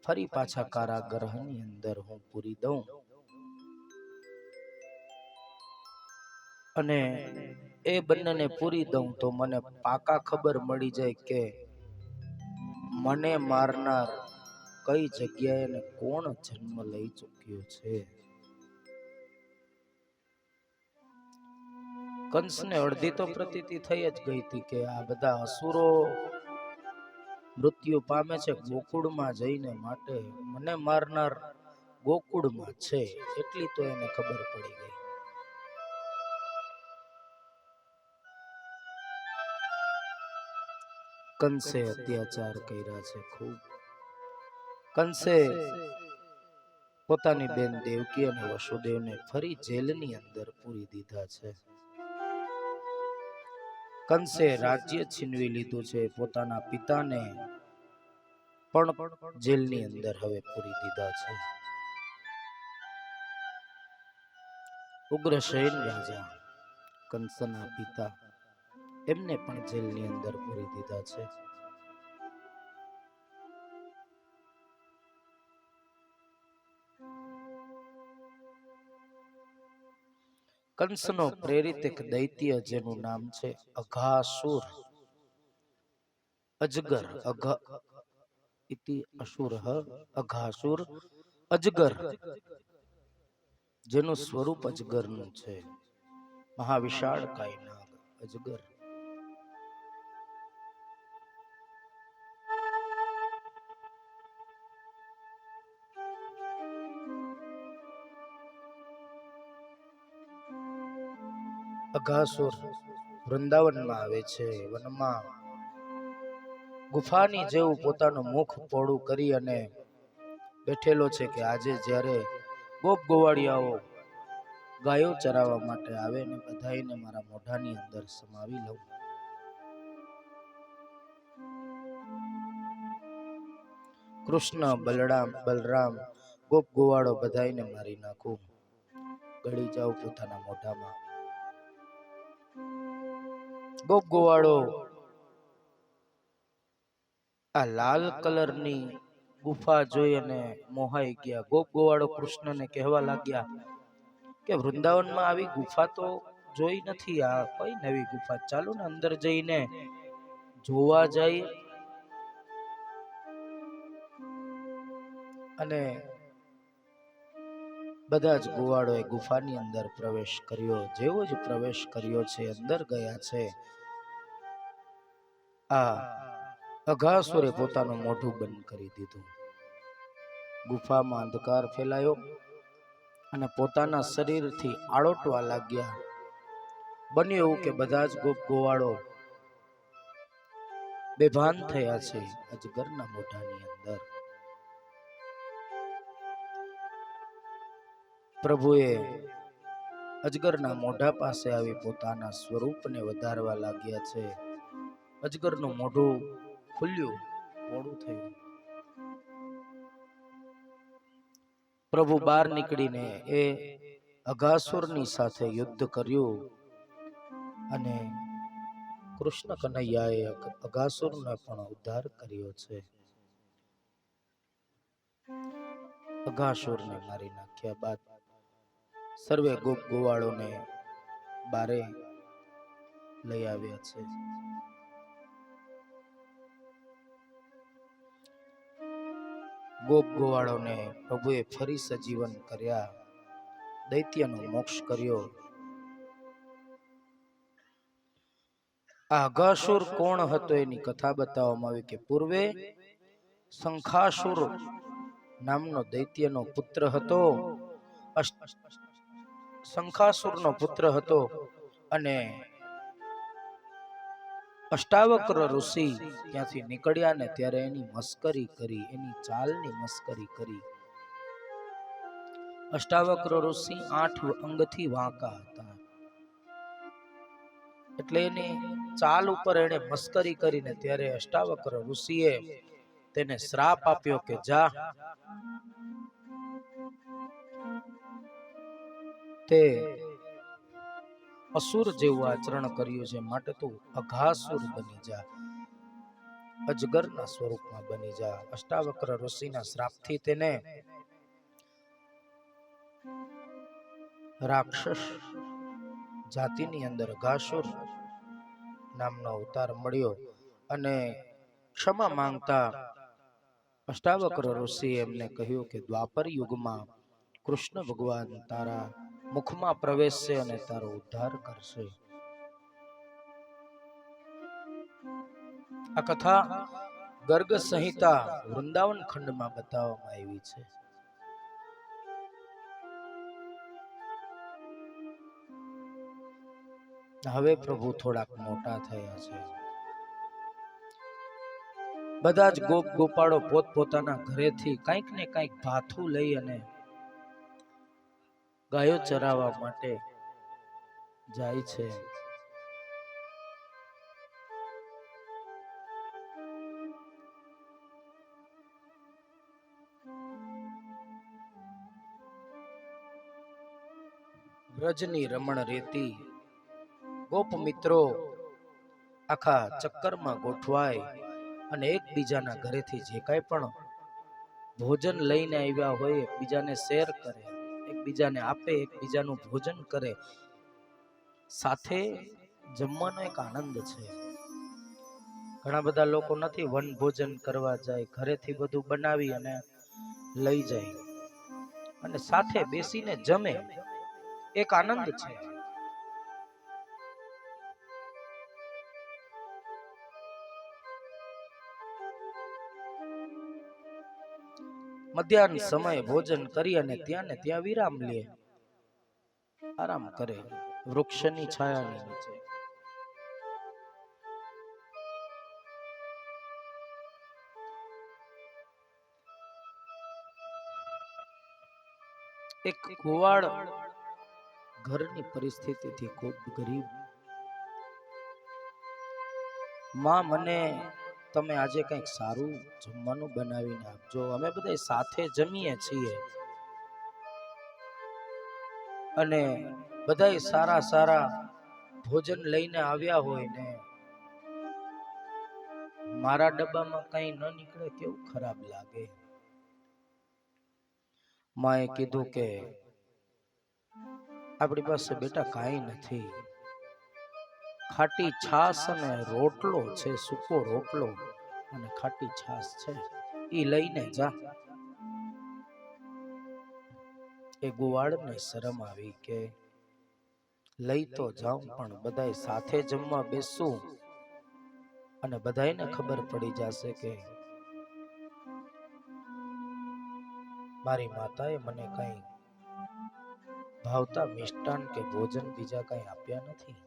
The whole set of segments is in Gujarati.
ફરી પાછા કારાગૃહની અંદર હું પૂરી દઉં અને એ બંનેને પૂરી દઉં તો મને પાકા ખબર મળી જાય કે મને મારનાર કઈ જગ્યાએ ને કોણ જન્મ લઈ ચૂક્યો છે. કંસને અડધી તો પ્રતીતિ થઈ જ ગઈ હતી કે આ બધા અસુરો મૃત્યુ પામે છે ગોકુળમાં જઈને, માટે મને મારનાર ગોકુળમાં છે એટલી તો એને ખબર પડી ગઈ. કંસે અત્યાચાર કર્યા છે ખૂબ. કંસે પોતાની બેન દેવકી અને વસુદેવને ફરી જેલની અંદર પૂરી દીધા છે. કંસે રાજ્ય છીનવી લીધું છે. પોતાના પિતાને પણ જેલની અંદર હવે પૂરી દીધા છે. ઉગ્રસેન રાજા કંસના પિતા, એમને પણ જેલની અંદર પૂરી દીધા છે. કંસનો પ્રેરિત એક દૈત્ય જેનું નામ છે અઘાસુર, અજગર, ઇતિ અસુર અઘાસુર, અજગર, જેનું સ્વરૂપ અજગરનું છે, મહાવિશાળ કાય નાગ અજગર. અઘાસુર વૃંદાવનમાં આવે છે. વનમાં ગુફાની જેવું પોતાનું મુખ પોળું કરી અને બેઠેલો છે કે આજે જ્યારે ગોપ ગોવાળિયાઓ ગાયો ચરાવવા માટે આવે ને બધાઈને મારા મોઢાની અંદર સમાવી લઉં. કૃષ્ણ, બલરામ, ગોપ ગોવાળો બધાઈને મારી નાખું, ગળી જાઉં પોતાના મોઢામાં. ગોપ ગોવાળો આ લાલ કલરની ગુફા જોઈ અને મોહાઈ ગયા. ગોપ ગોવાળો કૃષ્ણને કહેવા લાગ્યા કે વૃંદાવનમાં આવી ગુફા તો જોઈ નથી, આ કઈ નવી ગુફા, ચાલો ને અંદર જઈને જોવા જાય. અને બધા જ ગોવાળોએ ગુફાની અંદર પ્રવેશ કર્યો. જેવો જ પ્રવેશ કર્યો છે, અંદર ગયા છે, આ અઘાસુરે પોતાનું મોઢું બંધ કરી દીધું. ગુફામાં અંધકાર ફેલાયો અને પોતાના શરીરથી આળોટવા લાગ્યા. બન્યું એવું કે બધા જ ગોપ ગોવાળો બેભાન થયા છે અજગરના મોઢાની અંદર. પ્રભુએ અજગરના મોઢા પાસે આવી પોતાના સ્વરૂપને વધારવા લાગ્યા છે. અજગરનું મોઢું ખુલ્યું, પોળું થયું. પ્રભુ બહાર નીકળીને એ અઘાસુરની સાથે યુદ્ધ કર્યું અને કૃષ્ણ કનૈયાએ અઘાસુરનો પણ ઉદ્ધાર કર્યો છે. અઘાસુરને મારી નાખ્યા બાદ સર્વે ગોપ ગોવાળોને બારે લઈ આવ્યા છે. ગોપ ગોવાળોને પ્રભુએ ફરી સજીવન કર્યા, દૈત્યનો મોક્ષ કર્યો. આ અઘાસુર કોણ હતો એની કથા બતાવવામાં આવી કે પૂર્વે શંખાસુર નામનો દૈત્યનો પુત્ર હતો. શંખાસુરનો પુત્ર હતો અને અષ્ટાવક્ર ઋષિ ત્યાંથી નીકળ્યા ને ત્યારે એની મસ્કરી કરી, એની ચાલની મસ્કરી કરી. અષ્ટાવક્ર ઋષિ 8 અંગથી વાંકા હતા, એટલે એની ચાલ ઉપર એને મસ્કરી કરીને ત્યારે અષ્ટાવક્ર ઋષિએ તેને શ્રાપ આપ્યો કે જા, તે અસુર જેવું આચરણ કર્યું છે, માટે તું અઘાસુર બની જા. અજગરના સ્વરૂપમાં બની જા. અષ્ટાવક્ર ઋષિના શ્રાપથી તેને રાક્ષસ જાતિની અંદર ઘાસુર નામનો અવતાર મળ્યો અને ક્ષમા માંગતા અષ્ટાવક્ર ઋષિ એમને કહ્યું કે દ્વાપર યુગમાં કૃષ્ણ ભગવાન તારા મુખમાં પ્રવેશશે અને તારો ઉદ્ધાર કરશે. આ કથા ગર્ગ સંહિતા વૃંદાવન ખંડમાં બતાવવામાં આવી છે. હવે પ્રભુ થોડાક મોટા થયા છે. બધા જ ગોપ ગોપાળો પોતપોતાના ઘરેથી કંઈક ને કંઈક ભાથું લઈ અને ગાયો ચરાવવા માટે જાય છે. વ્રજની રમણ રેતી ગોપ મિત્રો આખા ચક્કરમાં ગોઠવાય અને એકબીજાના ઘરેથી જે કાંઈ પણ ભોજન લઈને આવ્યા હોય એકબીજાને શેર કરે, એકબીજાને આપે, એકબીજાનું ભોજન કરે. સાથે જમવાનો એક આનંદ છે. ઘણા બધા લોકો નથી વન ભોજન કરવા જાય, ઘરેથી બધું બનાવી અને લઈ જાય અને સાથે બેસીને જમે, એક આનંદ છે. મધ્યાહન સમયે ભોજન કરી અને ત્યાં ને ત્યાં વિરામ લે, આરામ કરે વૃક્ષની છાયાની નીચે. એક ગોવાળ ઘરની પરિસ્થિતિથી ખૂબ ગરીબ. માં, મને તમે આજે કંઈક સારું જમવાનું બનાવીને આપજો, અમે બધા સાથે જમીએ છીએ અને બધા સારા સારા ભોજન લઈને આવ્યા હોય ને મારા ડબ્બામાં કઈ ન નીકળે, કેવું ખરાબ લાગે. માએ કીધું કે આપણી પાસે બેટા કાંઈ નથી, ખાટી છાસ અને રોટલો છે, સૂકો રોટલો અને ખાટી છાસ છે, ઈ લઈને જા. એ ગોવાળને શરમ આવી કે લઈ તો જાઉં પણ બધાય સાથે જમવા બેસું અને બધાયને ખબર પડી જશે કે મારી માતાએ મને કઈ ભાવતા મિષ્ટાન કે ભોજન બીજા કઈ આપ્યા નથી.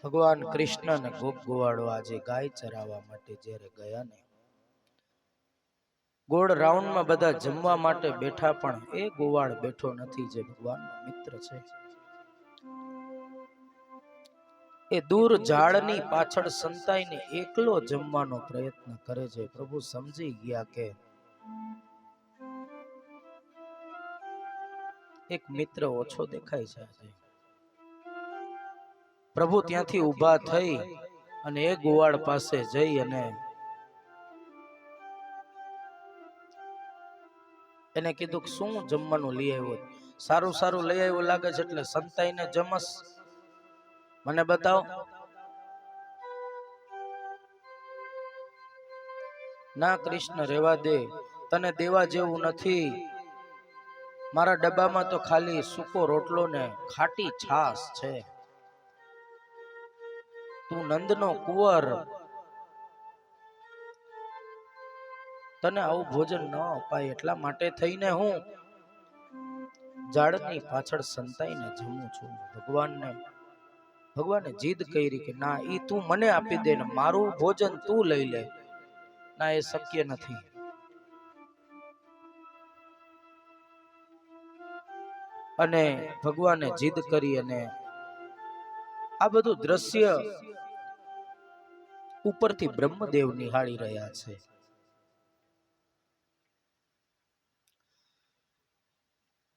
ભગવાન કૃષ્ણ અને ગોપ ગોવાળો આજે ગાય ચરાવવા માટે જ્યારે ગયા ને ગોળ રાઉન્ડમાં બધા જમવા માટે બેઠા, પણ એ ગોવાળ બેઠો નથી જે ભગવાનનો મિત્ર છે. એ દૂર ઝાડની પાછળ સંતાઈને એકલો જમવાનો પ્રયત્ન કરે છે. પ્રભુ સમજી ગયા કે એક મિત્ર ઓછો દેખાય છે. પ્રભુ ત્યાંથી ઊભા થઈ અને એ ગોવાળ પાસે જઈ અને એને કીધું કે શું જમવાનું લઈ આવ્યો? સારું સારું લઈ આવ્યો લાગે છે, એટલે સંતાઈને જમસ, મને બતાવો. ના કૃષ્ણ, રેવા દે, તને દેવા જેવું નથી. મારા ડબ્બામાં તો ખાલી સૂકો રોટલો ને ખાટી છાસ છે. તું નંદનો કુંવર, તને આવું ભોજન ન અપાય, એટલા માટે થઈને હું ઝાડની પાછળ સંતાઈને જમું છું. ભગવાને જીદ કરી કે ના, ઈ તું મને આપી દે ને મારું ભોજન તું લઈ લે. ના, એ શક્ય નથી. અને ભગવાને જીદ કરી અને આ બધું દ્રશ્ય ઉપરથી બ્રહ્મદેવ નિહાળી રહ્યા છે.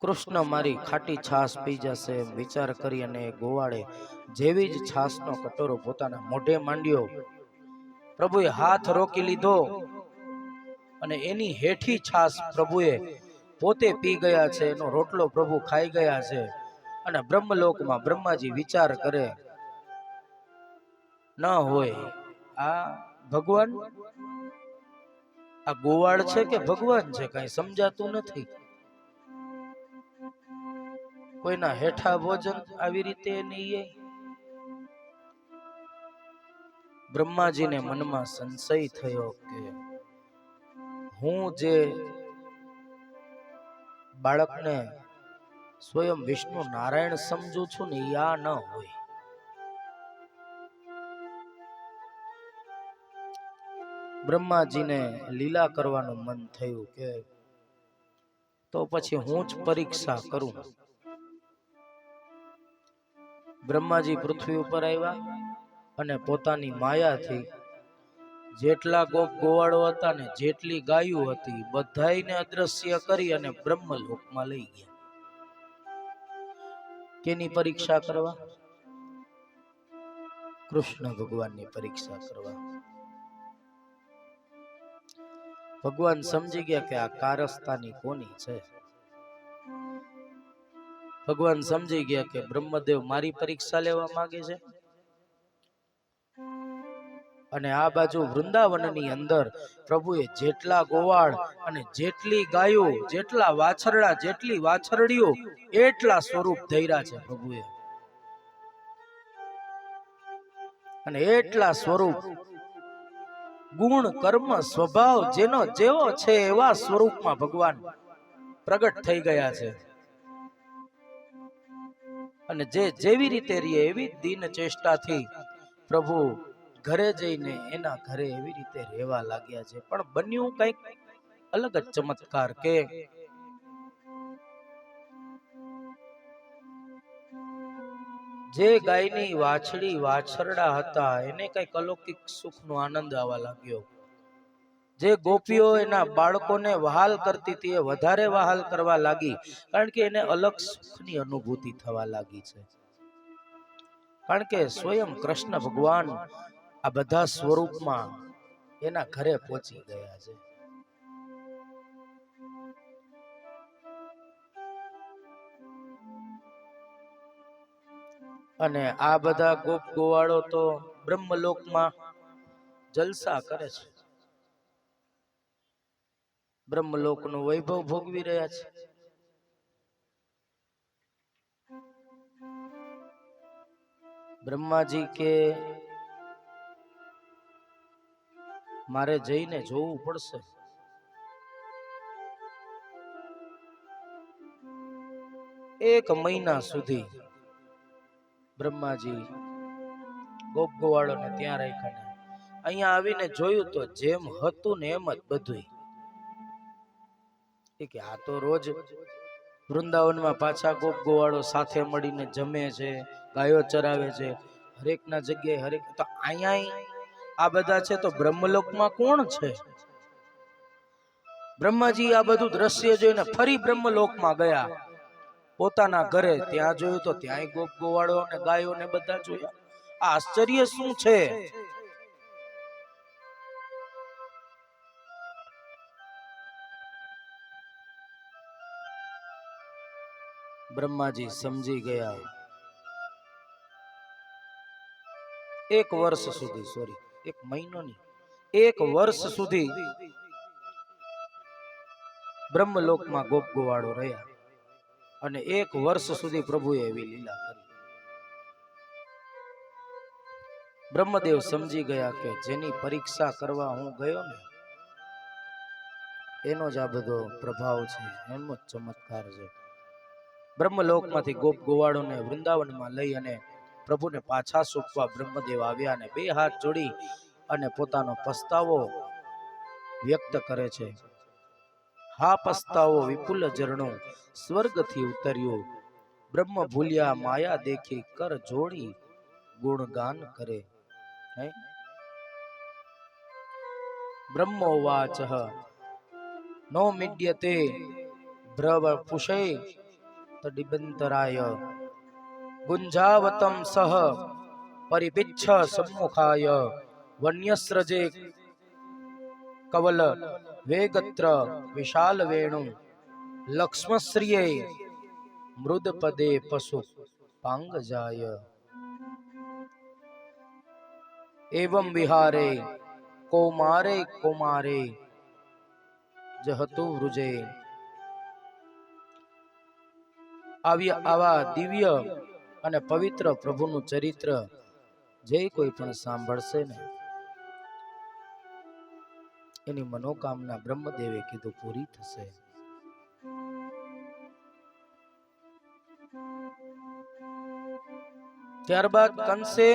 કૃષ્ણ મારી ખાટી છાસ પી જશે એમ વિચાર કરી અને ગોવાળે જેવી જ છાસનો કટોરો પોતાના મોઢે માંડ્યો, પ્રભુએ હાથ રોકી લીધો અને એની હેઠી છાસ પ્રભુએ પોતે પી ગયા છે, એનો રોટલો પ્રભુ ખાઈ ગયા છે. અને બ્રહ્મલોકમાં બ્રહ્માજી વિચાર કરે, ન હોય આ ભગવાન, આ ગોવાળ છે કે ભગવાન છે, કઈ સમજાતું નથી. કોઈના હેઠા ભોજન આવી રીતે નહીં. બ્રહ્માજીને મનમાં સંશય થયો કે હું જે બાળકને સ્વયં વિષ્ણુ નારાયણ સમજુ છું ને આ ન હોય. બ્રહ્માજીને લીલા કરવાનું મન થયું કે તો પછી હું જ પરીક્ષા કરું. બ્રહ્માજી પૃથ્વી ઉપર આવ્યા અને પોતાની માયાથી જેટલા ગોવાળો હતા ને જેટલી ગાયો હતી બધાયને અદ્રશ્ય કરી અને બ્રહ્મલોકમાં લઈ ગયા. કેની પરીક્ષા કરવા? કૃષ્ણ ભગવાનની પરીક્ષા કરવા. ભગવાન સમજી ગયા કે આ કારસ્તાની કોની છે. ભગવાન સમજી ગયા કે બ્રહ્મદેવ મારી પરીક્ષા લેવા માંગે છે. અને આ બાજુ વૃંદાવનની અંદર પ્રભુએ જેટલા ગોવાળ અને જેટલી ગાયો, જેટલા વાછરડા, જેટલી વાછરડીઓ, એટલા સ્વરૂપ ધર્યા છે પ્રભુએ. અને એટલા સ્વરૂપ ગુણ, કર્મ, સ્વભાવ જેનો જેવો છે એવા સ્વરૂપમાં ભગવાન પ્રગટ થઈ ગયા છે. અને જે જેવી રીતે રીએ એવી દીન ચેષ્ટાથી પ્રભુ ઘરે જઈને એના ઘરે એવી રીતે રહેવા લાગ્યા છે. પણ બન્યું કંઈક અલગ જ ચમત્કાર કે જે ગાયની વાછડી વાછરડા હતા એને કંઈક અલૌકિક સુખનો આનંદ આવવા લાગ્યો. જે ગોપીઓ એના બાળકોને વહાલ કરતી હતી એ વધારે વહાલ કરવા લાગી, કારણ કે એને અલગ સુખની અનુભૂતિ થવા લાગી છે. કારણ કે સ્વયં કૃષ્ણ ભગવાન આ બધા સ્વરૂપમાં એના ઘરે પહોંચી ગયા છે. અને આ બધા ગોપ ગોવાળો તો બ્રહ્મલોકમાં જલસા કરે છે, બ્રહ્મલોકનું વૈભવ ભોગવી રહ્યા છે. બ્રહ્માજી કે મારે જઈને જોવું પડશે. એક મહિના સુધી બ્રહ્માજી ગોપ ગોવાળોને ત્યાં રાખ્યા. અહીંયા આવીને જોયું તો જેમ હતું ને એમ જ બધું. કે આ તો રોજ વૃંદાવનમાં પાછા ગોપ ગોવાળો સાથે મળીને જમે છે, ગાયો ચરાવે છે, હરેક ના જગ્યાએ હરેક. તો અહીંયા આ બધા છે તો બ્રહ્મલોકમાં કોણ છે? બ્રહ્માજી આ બધું દ્રશ્ય જોઈને ફરી બ્રહ્મલોકમાં ગયા. પોતાના ઘરે ત્યાં જોયું તો ત્યાંય ગોપ ગોવાળો અને ગાયો ને બધા જોયા. આ આશ્ચર્ય શું છે? બ્રહ્માજી સમજી ગયા. એક વર્ષ સુધી, સોરી, એક મહિનો નહીં, એક વર્ષ સુધી બ્રહ્મલોકમાં ગોપ ગોવાળો રહ્યા. અને એક વર્ષ સુધી પ્રભુએ એવી લીલા કરી. બ્રહ્મદેવ સમજી ગયા કે જેની પરીક્ષા કરવા હું ગયો ને એનો જ આ બધો પ્રભાવ છે, એનો જ ચમત્કાર છે. બ્રહ્મલોકમાંથી ગોપ ગોવાળોને વૃંદાવનમાં લઈ અને પ્રભુને પાછા સોંપવા બ્રહ્મદેવ આવ્યા અને બે હાથ જોડી અને પોતાનો પસ્તાવો વ્યક્ત કરે છે. હા પસ્તાવો વિપુલ ઝરણો સ્વર્ગથી ઉતર્યો, બ્રહ્મ ભૂલ્યા માયા દેખી કર જોડી ગુણગાન કરે. બ્રહ્મોવાચ નો મિડ્યતે ભ્રવ પુષે તડિબંતરાય ગુંજાવતમ સહ પરિપિચ્છ સમ્મુખાય વન્યસ્રજે કવલ વેગત્ર વિશાલ વેણુ લક્ષ્મશ્રિયે મૃદપદે પશુ પાંગજાય એવં વિહારે કૌમારે કૌમારે જહતુ વૃજે. આવા દિવ્ય અને પવિત્ર પ્રભુનું ચરિત્ર જે કોઈ પણ સાંભળશે ને એની મનોકામના બ્રહ્મદેવે કીધું પૂરી થશે. ત્યારબાદ કંસે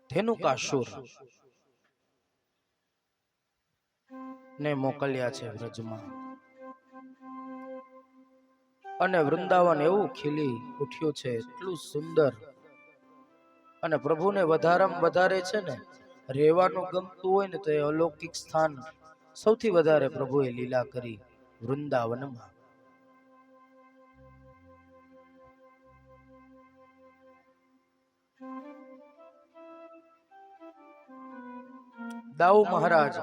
ધેનુકાસુર ને મોકલ્યા છે વ્રજમાં, અને વૃંદાવન એવું ખીલી ઉઠ્યું છે, એટલું સુંદર. અને પ્રભુને વધારેમાં વધારે છે ને રહેવાનું ગમતું હોય ને તો એ અલૌકિક સ્થાન સૌથી વધારે પ્રભુએ લીલા કરી વૃંદાવનમાં. દાઉ મહારાજ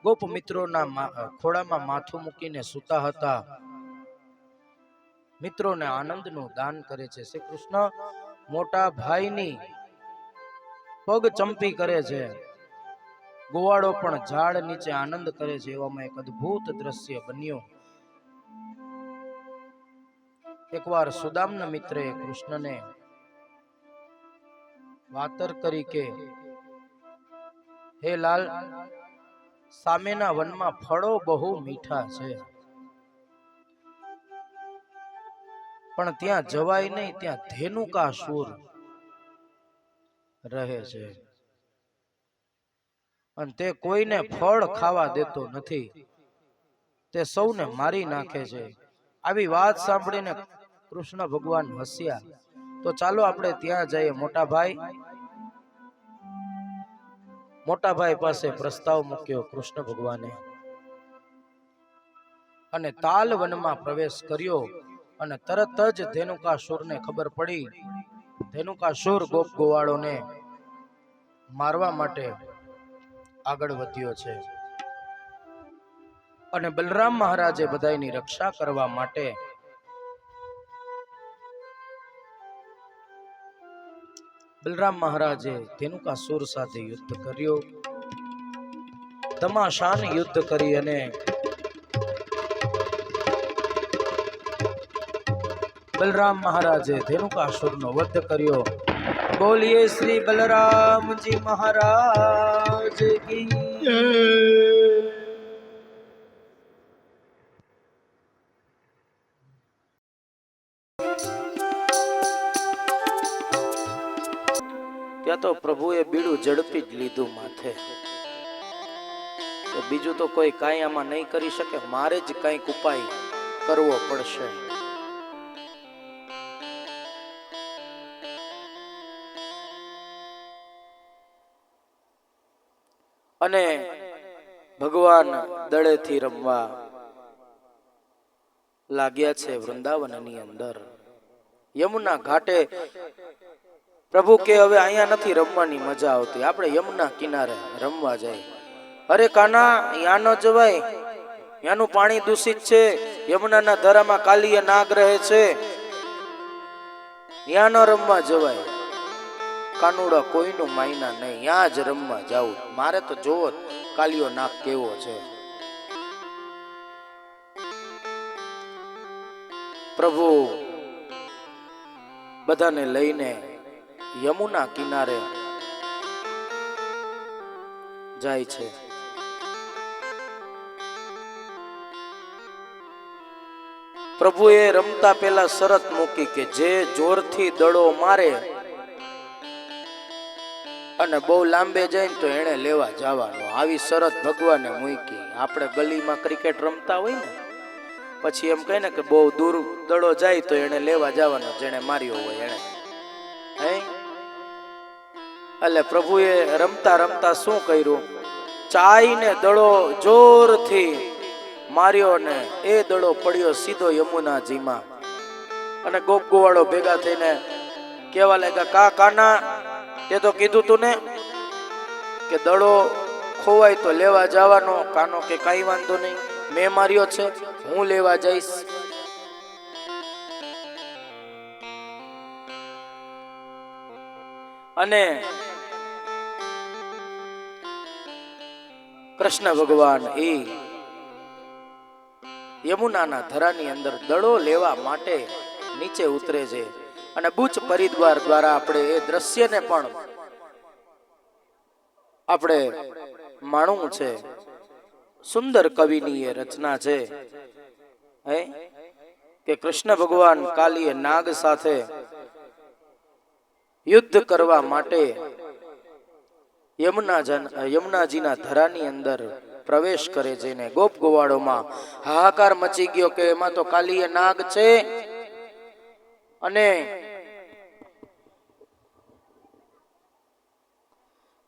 ગોપ મિત્રોના ખોળામાં માથું મૂકીને સૂતા હતા. મિત્રોને આનંદનું દાન કરે છે. શ્રી કૃષ્ણ મોટા ભાઈની પગ ચંપી કરે છે. ગોવાળો પણ ઝાડ નીચે આનંદ કરે છે. એવામાં એક અદ્ભુત દ્રશ્ય બન્યું. એકવાર સુદામના મિત્રે કૃષ્ણને વાતર કરી કે હે લાલ, સામેના વનમાં ફળો બહુ મીઠા છે, પણ ત્યાં જવાય નહીં, ત્યાં ધેનુકાસુર રહે છે અને તે કોઈને ફળ ખાવા દેતો નથી, તે સૌને મારી નાખે છે. આવી વાત સાંભળીને કૃષ્ણ ભગવાન હસ્યા. તો ચાલો આપણે ત્યાં જઈએ. મોટા ભાઈ પાસે પ્રસ્તાવ મૂક્યો કૃષ્ણ ભગવાને, અને તાલ વનમાં પ્રવેશ કર્યો. અને તરત જ ધેનુકાસુરને ખબર પડી. ધેનુકાસુર ગોપ ગોવાળોને મારવા માટે આગળ વધ્યો છે. અને બલરામ મહારાજે બધાની રક્ષા કરવા માટે બલરામ મહારાજે ધેનુકાસુર સાથે યુદ્ધ કર્યો. તમાશાન યુદ્ધ કરી અને બલરામ મહારાજે ધેનુકાસુરનો વધ કર્યો. બોલીએ શ્રી બલરામજી મહારાજ કી જય. ત્યાં તો પ્રભુએ બીડું ઝડપી જ લીધું માથે. બીજું તો કોઈ કાંઈ આમાં નહીં કરી શકે, મારે જ કંઈક ઉપાય કરવો પડશે. અને ભગવાન દળેથી રમવા લાગ્યા છે વૃંદાવનની અંદર. યમુના ઘાટે પ્રભુ કે હવે અહીંયા નથી રમવાની મજા આવતી, આપણે યમુના કિનારે રમવા જાય. અરે કાના, ત્યાં ન જવાય, ત્યાંનું પાણી દૂષિત છે, યમુનાના ધરામાં કાલીય નાગ રહે છે, ત્યાં ન રમવા જવાય. કાનુડા કોઈનું માયના નહીં, ત્યાં જ રમવા જાવું. મારે તો જોવો કાલિયો નાગ કેવો છે. પ્રભુ બધાને લઈને યમુના કિનારે જાય છે. પ્રભુએ રમતા પહેલા શરત મૂકી કે જે જોરથી દડો મારે અને બહુ લાંબે જાય તો એને લેવા જવાનો, આવી શરત ભગવાને મૂકી. આપણે ગલીમાં ક્રિકેટ રમતા હોય ને, પછી એમ કહે ને કે બહુ દૂર દડો જાય તો એને લેવા જવાનો, જેને માર્યો હોય એને. એટલે પ્રભુએ રમતા રમતા શું કર્યું, ચાઈને દડો જોરથી માર્યો ને એ દડો પડ્યો સીધો યમુનાજીમાં. અને ગોવાળો ભેગા થઈને કેવા લાગ્યા, કા કાના, તે તો કીધું તું ને કે દડો ખોવાય તો લેવા જવાનો. કાનો કે કઈ વાંધો નહીં, મેં માર્યો છે, હું લેવા જઈશ. અને કૃષ્ણ ભગવાન એ યમુનાના ધરાની અંદર દડો લેવા માટે નીચે ઉતરે છે. અને બુચ પરિદ્વાર દ્વારા આપણે એ દ્રશ્યને પણ આપણે માણવું છે. સુંદર કવિની એ રચના છે કે કૃષ્ણ ભગવાન કાલીએ નાગ સાથે યુદ્ધ કરવા માટે યમુનાજીના ધરાની અંદર પ્રવેશ કરે છે ને ગોપ ગોવાળોમાં હાહાકાર મચી ગયો કે એમાં તો કાલીએ નાગ છે. અને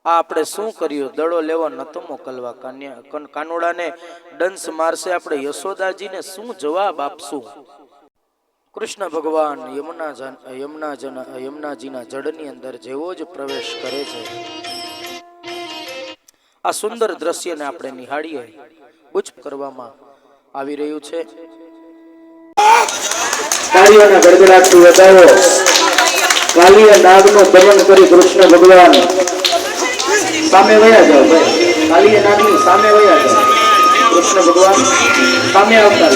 આ આપણે શું કર્યું, દડો લેવા નતો મોકલવા, કાનુડાને ડંસ મારશે, આપણે યશોદાજીને શું જવાબ આપશું? કૃષ્ણ ભગવાન યમુનાજીના જળની અંદર જેવો જ પ્રવેશ કરે છે, આ સુંદર દ્રશ્યને આપણે નિહાળીએ. બુચ કરવામાં આવી રહ્યું છે. તાળીઓના ગડગડાટથી વધાવો. કાલીય નાગનું દમન કરી કૃષ્ણ ભગવાન સામે વયા જાઓ. ભાઈ કાલીય નાગની સામે વયા જાઓ. કૃષ્ણ ભગવાન સામે આવતા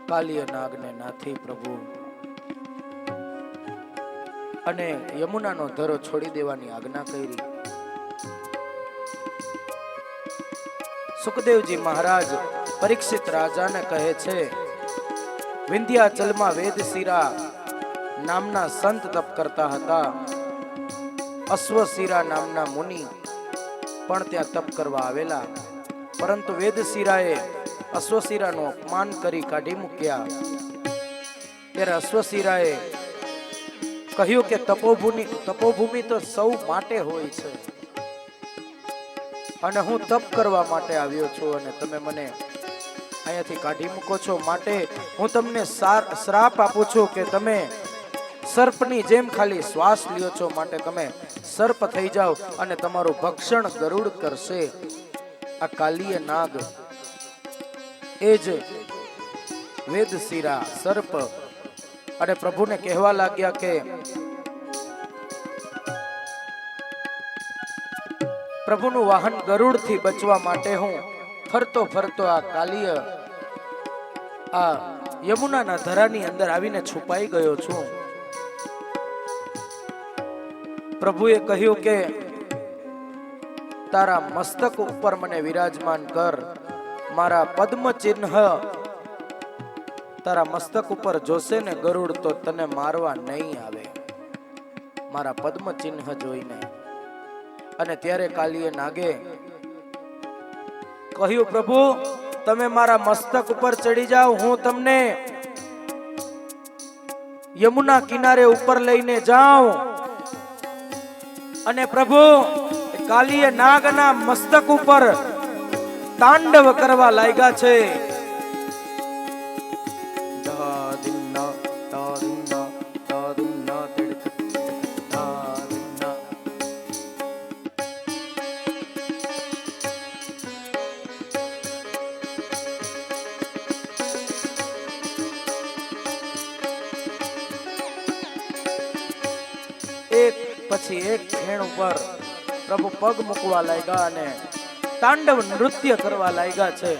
કાલિય નાગને નાથી પ્રભુ અને યમુનાનો ધરો છોડી દેવાની આજ્ઞા કરી. સુખદેવજી મહારાજ પરીક્ષિત રાજાને કહે છે, વિંધ્યાચલમાં વેદશિરા નામના સંત તપ કરતા હતા. અશ્વશિરા નામના મુનિ પણ ત્યાં તપ કરવા આવેલા, પરંતુ વેદશિરાએ અશ્વશિરાનું અપમાન કરી કાઢી મૂક્યા. ત્યારે અશ્વશિરાએ કહ્યું કે તપોભૂમિ તો સૌ માટે હોય છે અને હું તપ કરવા માટે આવ્યો છું અને તમે મને અહીંયાથી કાઢી મૂકો છો. માટે હું તમને શ્રાપ આપું છું કે તમે સર્પની જેમ ખાલી શ્વાસ લ્યો છો, માટે તમે સર્પ થઈ જાઓ અને તમારું ભક્ષણ ગરુડ કરશે. આ કાલિય નાગ એ જ વેદશિરા સર્પ અને પ્રભુને કહેવા લાગ્યા કે પ્રભુનું વાહન ગરુડ થી બચવા માટે હું ફરતો ફરતો આ કાલિય આ યમુનાના ધરાની અંદર આવીને છુપાઈ ગયો છું. પ્રભુએ કહ્યું કે તારા મસ્તક ઉપર મને વિરાજમાન કર. મારા પદ્મ ચિહ્ન તારા મસ્તક ઉપર જોશે ને ગરુડ તો તને મારવા નહીં આવે, મારા પદ્મ ચિહ્ન જોઈને. અને ત્યારે કાલિય નાગે કહ્યું, પ્રભુ તમે મારા મસ્તક ઉપર ચડી જાઓ, હું તમને યમુના કિનારે ઉપર લઈને જાઉં. અને પ્રભુ કાલિય નાગના મસ્તક ઉપર તાંડવ કરવા લાગ્યા છે. એક પછી એક ખેણ ઉપર પ્રભુ પગ મૂકવા લાગ્યા અને તાંડવ નૃત્ય કરવા લાગ્યા છે.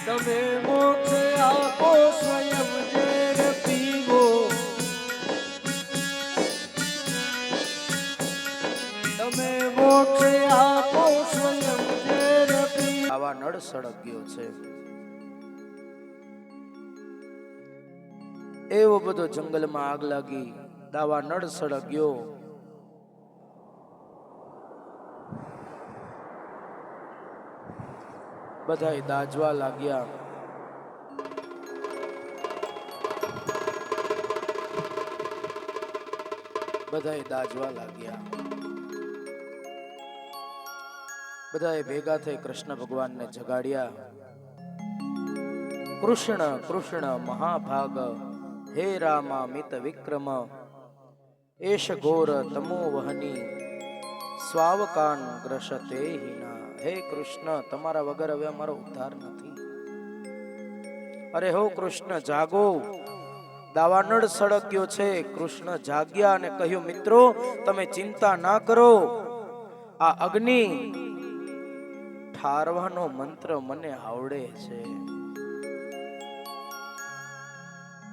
તમે મોક્ષ આપો સ્વયં ઝેર પીવો, તમે મોક્ષ આપો સ્વયં ઝેર પીવો. આવા નળ સળગ્યો છે. એવો બધો જંગલમાં આગ લાગી, દાવા નળ સળગ્યો. બધાય દાજવા લાગ્યા. બધાએ ભેગા થઈ કૃષ્ણ ભગવાનને જગાડ્યા. કૃષ્ણ કૃષ્ણ મહાભાગ હે રામા મિત વિક્રમ એશ ઘોર તમો વહની સ્વાવકાન ગ્રસતે હિના. હે કૃષ્ણ, તમારા વગર હવે અમારો ઉદ્ધાર નથી. અરે હો કૃષ્ણ જાગો, દાવાનળ સળગ્યો છે. કૃષ્ણ જાગ્યા અને કહ્યું, મિત્રો તમે ચિંતા ના કરો, આ અગ્નિ ઠારવાનો મંત્ર મને આવડે છે.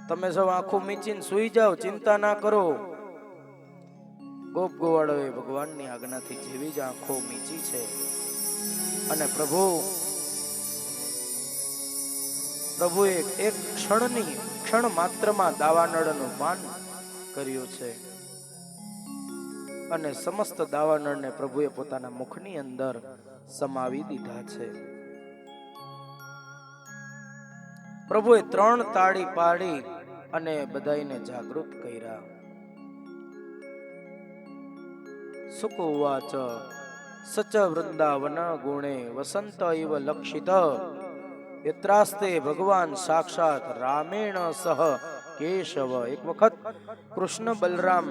તમે સૌ આંખો મીચીને સુઈ જાઓ, ચિંતા ના કરો. ગોપ ગોવાળોએ ભગવાનની આજ્ઞાથી જેવી જ આંખો મીચી છે અને પ્રભુએ એક ક્ષણ માત્રમાં દાવાનળનું પાન કર્યું છે અને સમસ્ત દાવાનળને પ્રભુએ પોતાના મુખની અંદર સમાવી દીધા છે. પ્રભુએ 3 તાળી પાડી અને બધાઈને જાગૃત કર્યા. સુક ઉવાચ સચ વૃંદાવન ગુણે વસંત ઇવ લક્ષિત યત્રાસ્તે ભગવાન સાક્ષાત રામેણ સહ કેશવ. એક વખત કૃષ્ણ બલરામ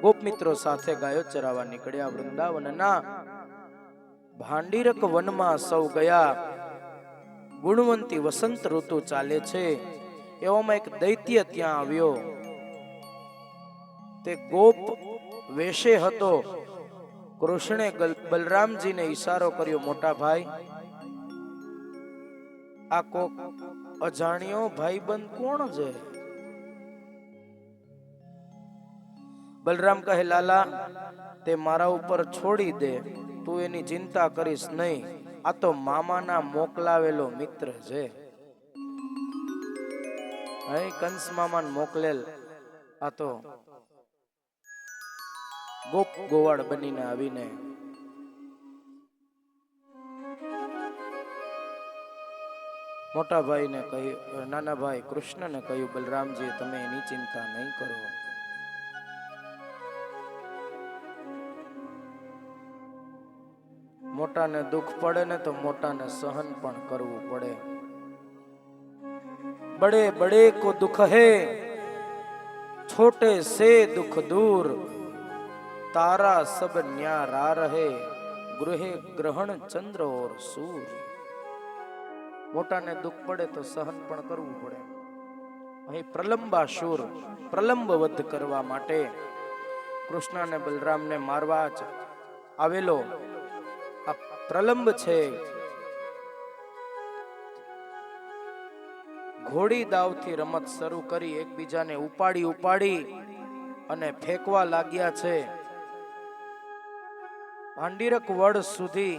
ગોપમિત્રો સાથે ગાયો ચરાવવા નીકળ્યા. વૃંદાવનના ભાંડીરક વનમાં સૌ ગયા. ગુણવંતી વસંત ઋતુ ચાલે છે. એવામાં એક દૈત્ય ત્યાં આવ્યો. તે ગોપ વેશે હતો. કૃષ્ણે બલરામજીને ઈશારો કર્યો, મોટા ભાઈ, આ કોક અજાણ્યો ભાઈબંધ કોણ છે? બલરામ કહે, લાલા, તે મારા ઉપર છોડી દે, તું એની ચિંતા કરીશ નહીં. આ તો મામાના મોકલાવેલો મિત્ર છે. કંસ મામાને મોકલેલ આ તો ગોપ ગોવાળ બનીને આવીને મોટા ભાઈને કહ્યું, નાના ભાઈ કૃષ્ણને કહ્યું, બલરામજી તમે એની ચિંતા નહીં કરો. મોટાને દુઃખ પડે ને તો મોટાને સહન પણ કરવું પડે. बड़े बड़े को दुख है, छोटे से दुख दूर, तारा सब न्यारा रहे, गृहे ग्रहण चंद्र और सूर्य. મોટાને દુઃખ પડે તો સહન પણ કરવું પડે. અહીં પ્રલંબાસુર પ્રલંબ વધ કરવા માટે કૃષ્ણ અને બલરામને મારવા જ આવેલો આ પ્રલંબ છે. ઘોડી દાવથી રમત શરૂ કરી એકબીજાને ઉપાડી અને ફેંકવા લાગ્યા છે. ભાંડીરક વડ સુધી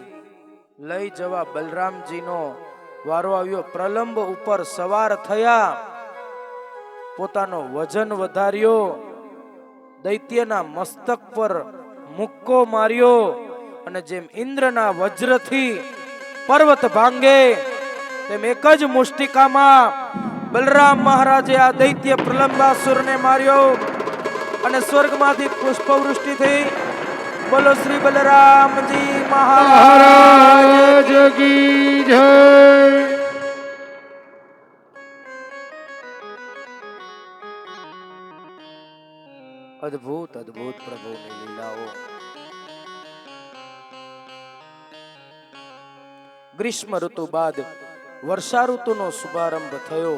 લઈ જવા બલરામજીનો વારો આવ્યો. પ્રલંબ ઉપર સવાર થયા, પોતાનો વજન વધાર્યો, દૈત્યના મસ્તક પર મુક્કો માર્યો અને જેમ ઇન્દ્રના વજ્રથી પર્વત ભાંગે તેમ એક જ મુષ્ટિકામાં બલરામ મહારાજે આ દૈત્ય પ્રલંબાસુરને માર્યો અને સ્વર્ગમાંથી પુષ્પવૃષ્ટિ થઈ. બોલો શ્રી બલરામજી મહારાજ કી જય. અદ્ભુત અદ્ભુત પ્રભુની લીલાઓ. ગ્રીષ્મ ઋતુ બાદ વર્ષા ઋતુનો શુભારંભ થયો.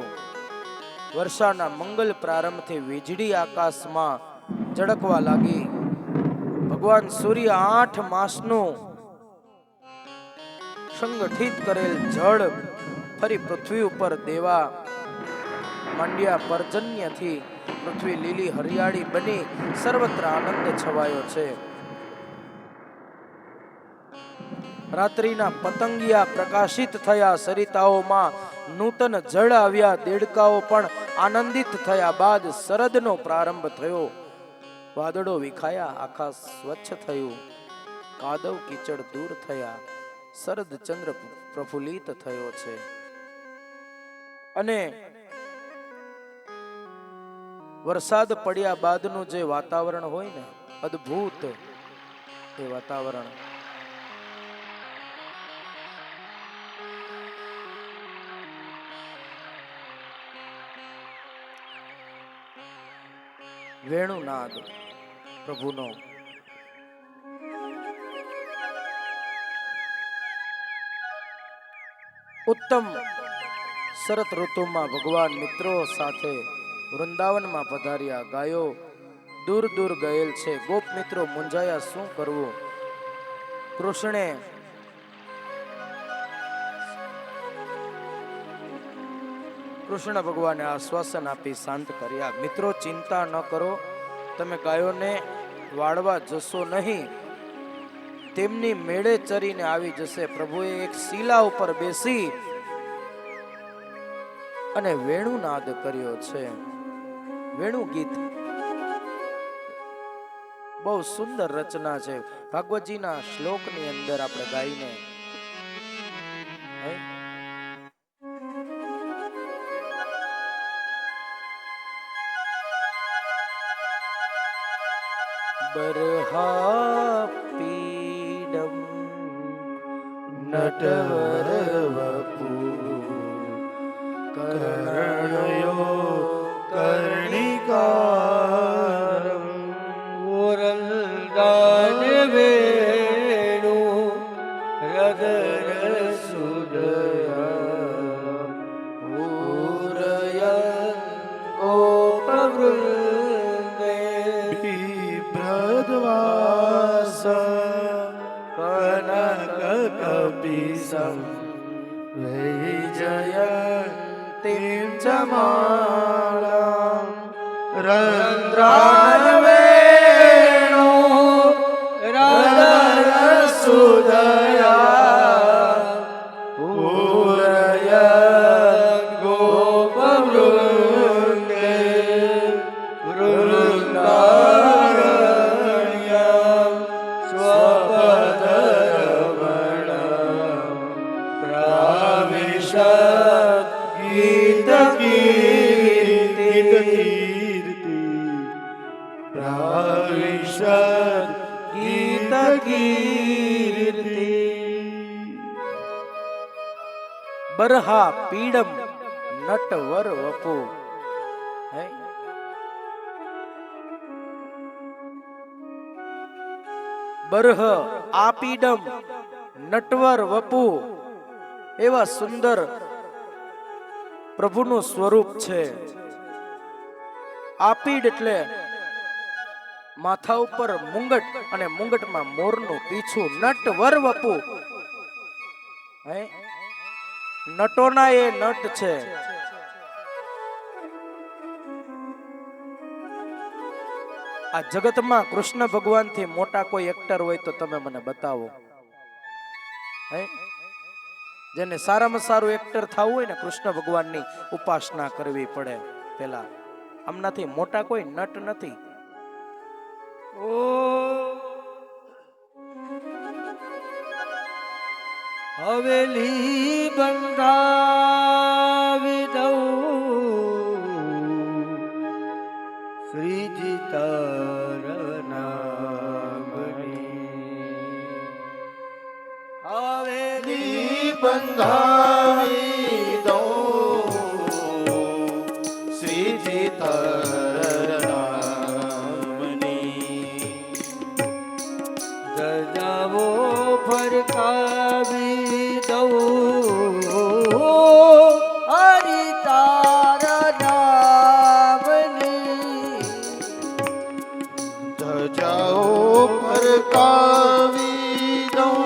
વર્ષાના મંગલ પ્રારંભથી વીજળી આકાશમાં ઝળકવા લાગી. ભગવાન સૂર્ય 8 માસનું સંગઠિત કરેલ જળ ફરી પૃથ્વી ઉપર દેવા માંડ્યા. પર્જન્યથી પૃથ્વી લીલી હરિયાળી બની સર્વત્ર આનંદ છવાયો છે. રાત્રિના પતંગિયા પ્રકાશિત થયા. સરિતાઓમાં નૂતન જળ આવ્યા. દેડકાઓ પણ આનંદિત થયા. બાદ શરદનો પ્રારંભ થયો. વાદળો વિખાયા, આકાશ સ્વચ્છ થયું, કાદવ કીચડ દૂર થયા, શરદ ચંદ્ર પ્રફુલ્લિત થયો છે. અને વરસાદ પડ્યા બાદનું જે વાતાવરણ હોય ને, અદ્ભુત એ વાતાવરણ. વેણુનાદ પ્રભુનો. ઉત્તમ શરત ઋતુમાં ભગવાન મિત્રો સાથે વૃંદાવનમાં પધાર્યા. ગાયો દૂર દૂર ગયેલ છે. ગોપ મિત્રો મૂંઝાયા, શું કરવું? કૃષ્ણ ભગવાને આશ્વાસન આપી શાંત કર્યા. મિત્રો ચિંતા ન કરો, તમે ગાયોને વાળવા જશો નહીં. તેમની મેળે ચરીને આવી જશે. પ્રભુએ એક શિલા ઉપર બેસી અને વેણુ નાદ કર્યો છે. વેણુ ગીત બહુ સુંદર રચના છે. ભાગવતજીના શ્લોકની અંદર આપણે ગાઈને બરહા પીડમ નટવર વપુ કર્ણયો કર્ણિકારમ ઓરલદાન વેણુ હૃદય સુદયા પૂરયન ગોપવૃંદે બિભ્રદ્વાસ કનક કપિસં વૈજયંતિમ ચમાલામ રંદ્રાન વેણુ હૃદય સુદયા પૂરયન ગોપવૃંદે વૃંદારણ્યં સ્વપદરમણં પ્રાવિશદ ગીતકીર્તિ પ્રાવિશદ ગીતકીર્તિ. બરહા પીડમ નટવર વપુ. હે બરહ આપીડમ નટવર વપુ એવા સુંદર પ્રભુનું સ્વરૂપ છે. આપીડ એટલે માથા ઉપર મુંગટ અને મુંગટમાં મોરનું પીછું. નટવર વપુ હે નટોના એ નટ છે. આ જગતમાં કૃષ્ણ ભગવાન થી મોટા કોઈ એક્ટર હોય તો તમે મને બતાવો. હે જેને સારામાં સારું એક્ટર થવું હોય ને કૃષ્ણ ભગવાનની ઉપાસના કરવી પડે. પેલા આમનાથી મોટા કોઈ નટ નથી. હવેલી બંધાવી દઉં શ્રીજી તારના હવેલી બંધાવી દઉં શ્રીજી ગજાવો ફરકાવી દઉં હરિ તારા નામની ધજાઓ ફરકાવી દઉં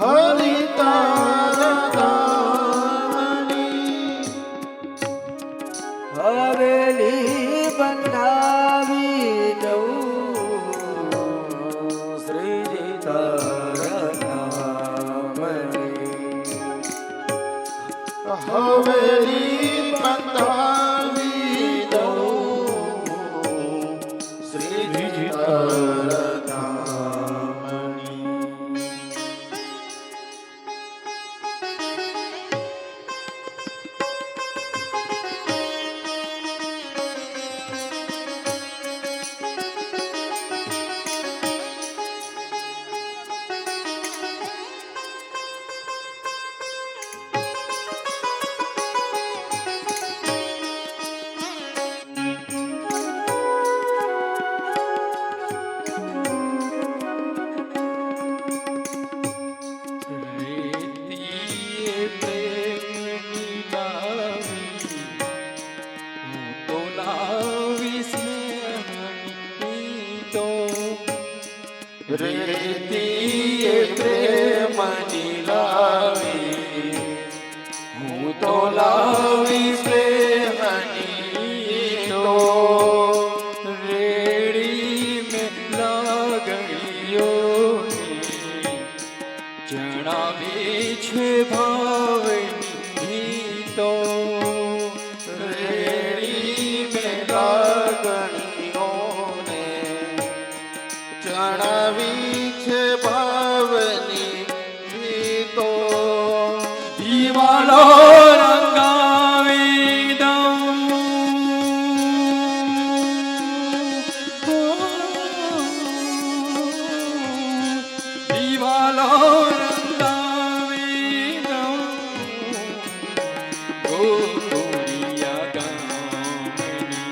હરિ તારા નામની હવેલી બંધાવી દઉં હવેલી બંધાવી દઉં શ્રીજી તારાનામની. દીવાલો રંગાવી દઉં, દીવાલો રંગાવી દઉં, ગોકુળિયા ગામની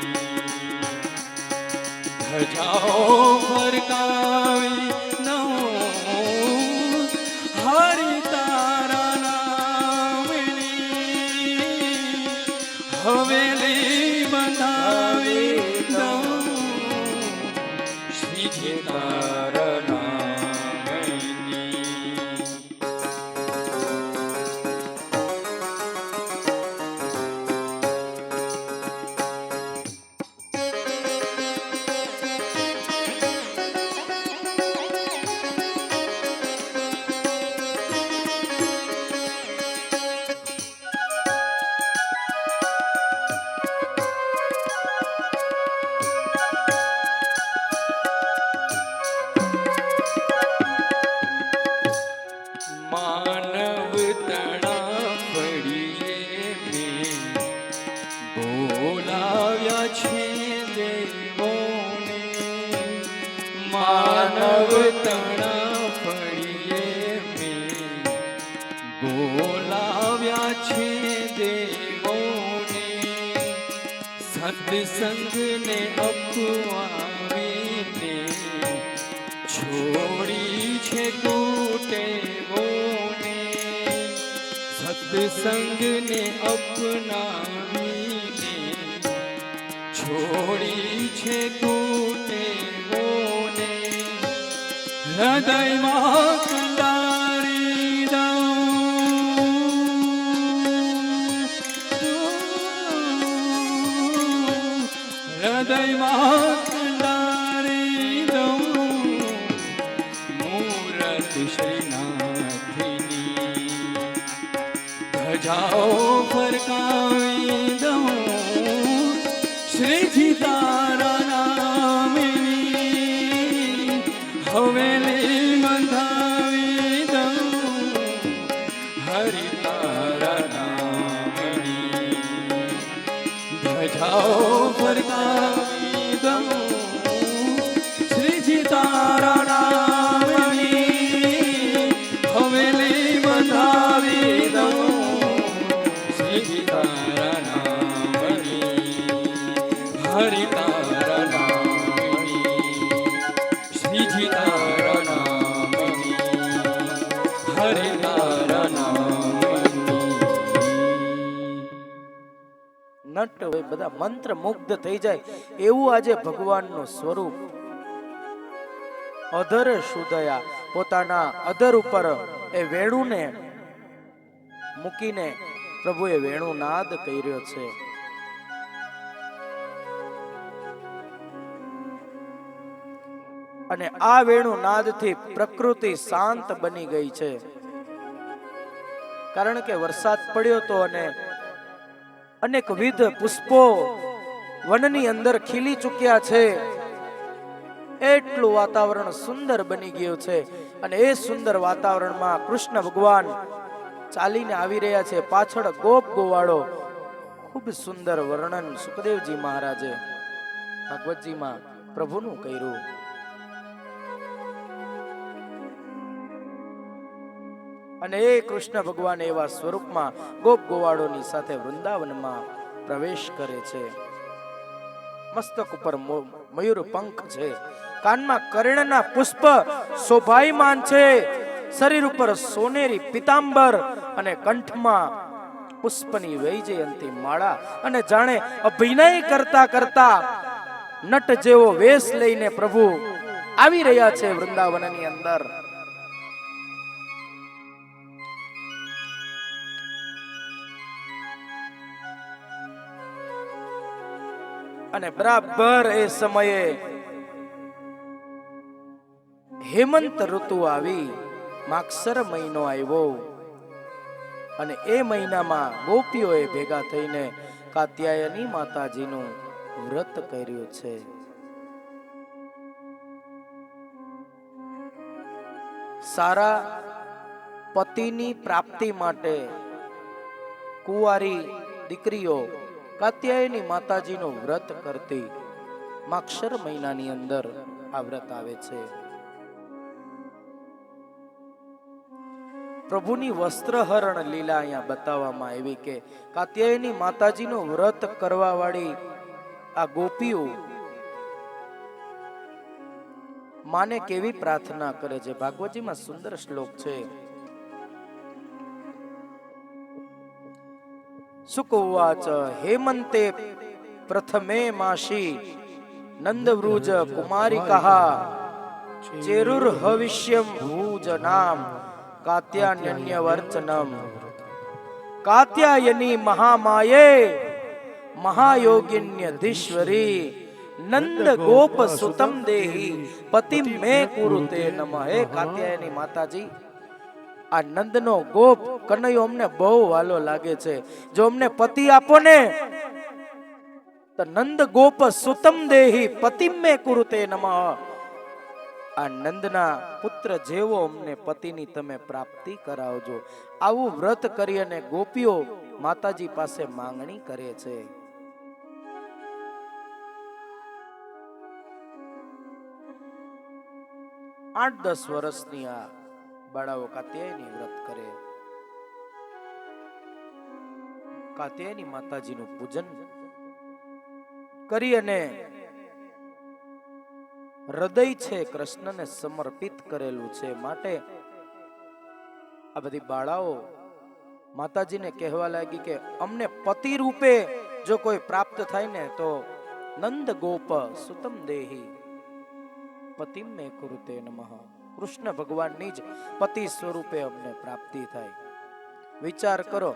ધજાઓ ફરકાવી દઉં, હરિ તારા નામની હવેલી બંધાવી દઉં, શ્રીજી તારા નામની. માનવ તણા પડીએ મેં બોલાવ્યા છે દેવોને, માનવ તણા પડીએ મેં બોલાવ્યા છે દેવોને, સત્સંગને અપવાવીને છોડી છે કુટેવોને, સત્સંગને અપનાવીને છોડી છે કુટેવોને, હૃદયમાં કંડારી દઉં, હૃદયમાં કંડારી દઉં, મૂરત શ્રીનાથની ધજાઓ ફરકાવી દઉં, શ્રીજી તારા નામની હવેલી બંધાવી દઉં, હરિ તારા નામની ધજાઓ ફરકાવી દઉં, શ્રીજી તારા નામની હવેલી બંધાવી દઉં, શ્રીજી તારા નામની હરિ તારા નામની, શ્રીજી તારા નામની હરિ તારા નામની. નટ હોય બધા મંત્ર મુગ્ધ થઈ જાય એવું આજે ભગવાનનું સ્વરૂપ. અધર સુદયા પોતાના અધર ઉપર એ વેણુને મૂકીને પ્રભુએ વેણુ નાદ કર્યો છે. અને આ વેણુ નાદથી પ્રકૃતિ શાંત બની ગઈ છે. કારણ કે વરસાદ પડ્યો તો અને અનેકવિધ પુષ્પો વનની અંદર ખીલી ચૂક્યા છે. એટલું વાતાવરણ સુંદર બની ગયું છે. અને એ સુંદર વાતાવરણમાં કૃષ્ણ ભગવાન ચાલીને આવી રહ્યા છે. પાછળ ગોપ ગોવાળો. ખૂબ સુંદર વર્ણન સુખદેવજી મહારાજે ભાગવતજીમાં પ્રભુનું કર્યું. અને એ કૃષ્ણ ભગવાન એવા સ્વરૂપમાં ગોપ ગોવાળોની સાથે વૃંદાવનમાં પ્રવેશ કરે છે. મસ્તક ઉપર મયુર પંખ છે, કાનમાં કર્ણના પુષ્પ શોભાયમાન છે, શરીર ઉપર સોનેરી પિતાંબર અને કંઠમાં પુષ્પની વૈજયંતી માળા. અને જાણે અભિનય કરતા કરતા નટ જેવો વેશ લઈને પ્રભુ આવી રહ્યા છે વૃંદાવનની અંદર. અને બરાબર એ સમયે હેમંત ઋતુ આવી, માગસર મહિનો આવ્યો. અને એ મહિનામાં ગોપીઓએ ભેગા થઈને કાત્યાયની માતાજીનું વ્રત કર્યું છે. સારા પતિની પ્રાપ્તિ માટે કુંવારી દીકરીઓ કાત્યાયની માતાજીનું વ્રત કરતી. માક્ષર મહિનાની અંદર આ વ્રત આવે છે. પ્રભુની વસ્ત્રહરણ લીલા અહીંયા બતાવવામાં આવી કે કાત્યાયની માતાજીનું વ્રત કરવા વાળી આ ગોપીઓ માને કેવી પ્રાર્થના કરે છે. ભાગવતજીમાં સુંદર શ્લોક છે. સુકવાચ હેમંતે પ્રથમે માસી નંદવ્રુજ કુમારિકા ચેરુર હવિષ્યમ ભૂજ નામ કાત્યાયન્ય વર્ચનમ કાત્યાયની મહામાયે મહાયોગિન્યધીશ્વરી નંદ ગોપ સુતમ દેહી પતિ મે કુરુતે નમઃ. હે કાત્યાયની માતાજી, આ નંદનો ગોપ કનૈયો અમને બહુ વાલો લાગે છે. જો અમને પતિ આપો ને તો નંદ ગોપ સુતમ દેહી પતિ મે કુરુતે નમઃ. આ નંદના પુત્ર જેવો અમને પતિની તમે પ્રાપ્તિ કરાવજો. આવું વ્રત કરી અને ગોપીઓ માતાજી પાસે માંગણી કરે છે. 8-10 વર્ષની આ બાળાઓ કાત્યાયની વ્રત કરે. કાત્યાયની માતાજીનું પૂજન કરી અને હૃદય છે કૃષ્ણને સમર્પિત કરેલું છે. માટે આ બધી બાળાઓ માતાજીને કહેવા લાગી કે અમને પતિ રૂપે જો કોઈ પ્રાપ્ત થાય ને તો નંદ ગોપ સુતમ દેહી પતિમ મે કુરુતે નમઃ. કૃષ્ણ ભગવાનની જ પતિ સ્વરૂપે અમને પ્રાપ્તિ થાય. વિચાર કરો,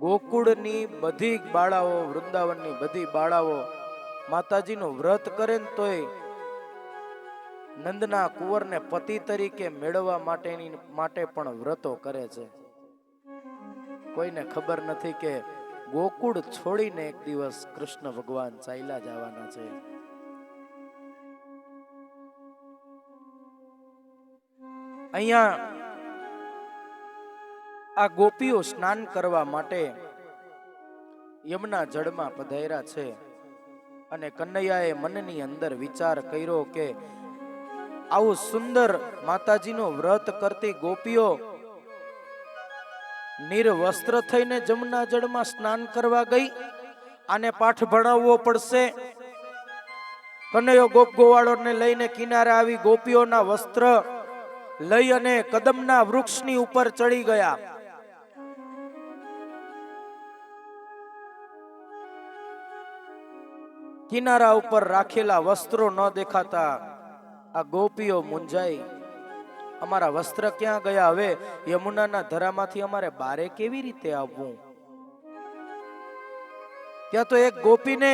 ગોકુળની બધી બાળાઓ, વૃંદાવનની બધી બાળાઓ માતાજીનું વ્રત કરે ને તોય નંદના કુંવરને પતિ તરીકે મેળવવા માટે પણ વ્રતો કરે છે. કોઈને ખબર નથી કે ગોકુળ છોડીને એક દિવસ કૃષ્ણ ભગવાન ચાલ્યા જવાના છે. અહીંયા આ ગોપીઓ સ્નાન કરવા માટે યમુના જળમાં પધાર્યા છે. અને કનૈયાએ મનની અંદર વિચાર કર્યો કે આવું સુંદર માતાજીનું વ્રત કરતી ગોપીઓ નિર્વસ્ત્ર થઈને જમુના જળમાં સ્નાન કરવા ગઈ. આને પાઠ ભણાવવો પડશે. કનૈયો ગોપ ગોવાળોને લઈને કિનારે આવી ગોપીઓના વસ્ત્ર લઈ અને કદમના વૃક્ષની ઉપર ચડી ગયા. કિનારા ઉપર રાખેલા વસ્ત્રો ન દેખાતા આ ગોપીઓ મૂંઝાઈ. અમારા વસ્ત્ર ક્યાં ગયા? હવે યમુનાના ધરામાંથી અમારે બારે કેવી રીતે આવવું? ત્યાં તો એક ગોપીને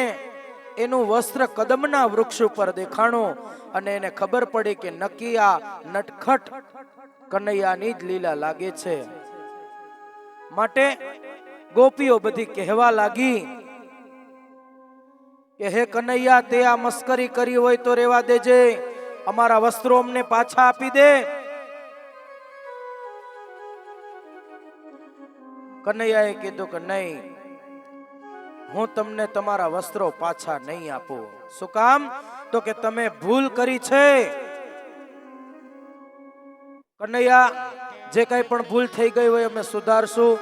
એનું વસ્ત્ર કદમના વૃક્ષ ઉપર દેખાણું અને એને ખબર પડી કે નક્કી આ નટખટ કનૈયાની જ લીલા લાગે છે. માટે ગોપીઓ બધી કહેવા લાગી કે હે કનૈયા, તે આ મસ્કરી કરી હોય તો રેવા દેજે, અમારા વસ્ત્રો અમને પાછા આપી દે. કનૈયાએ કીધું કે નહીં, હું તમને તમારા વસ્ત્રો પાછા નહીં આપું. શું કામ? તો કે તમે ભૂલ કરી છે. કનૈયા, જે કઈ પણ ભૂલ થઈ ગઈ હોય અમે સુધારશું.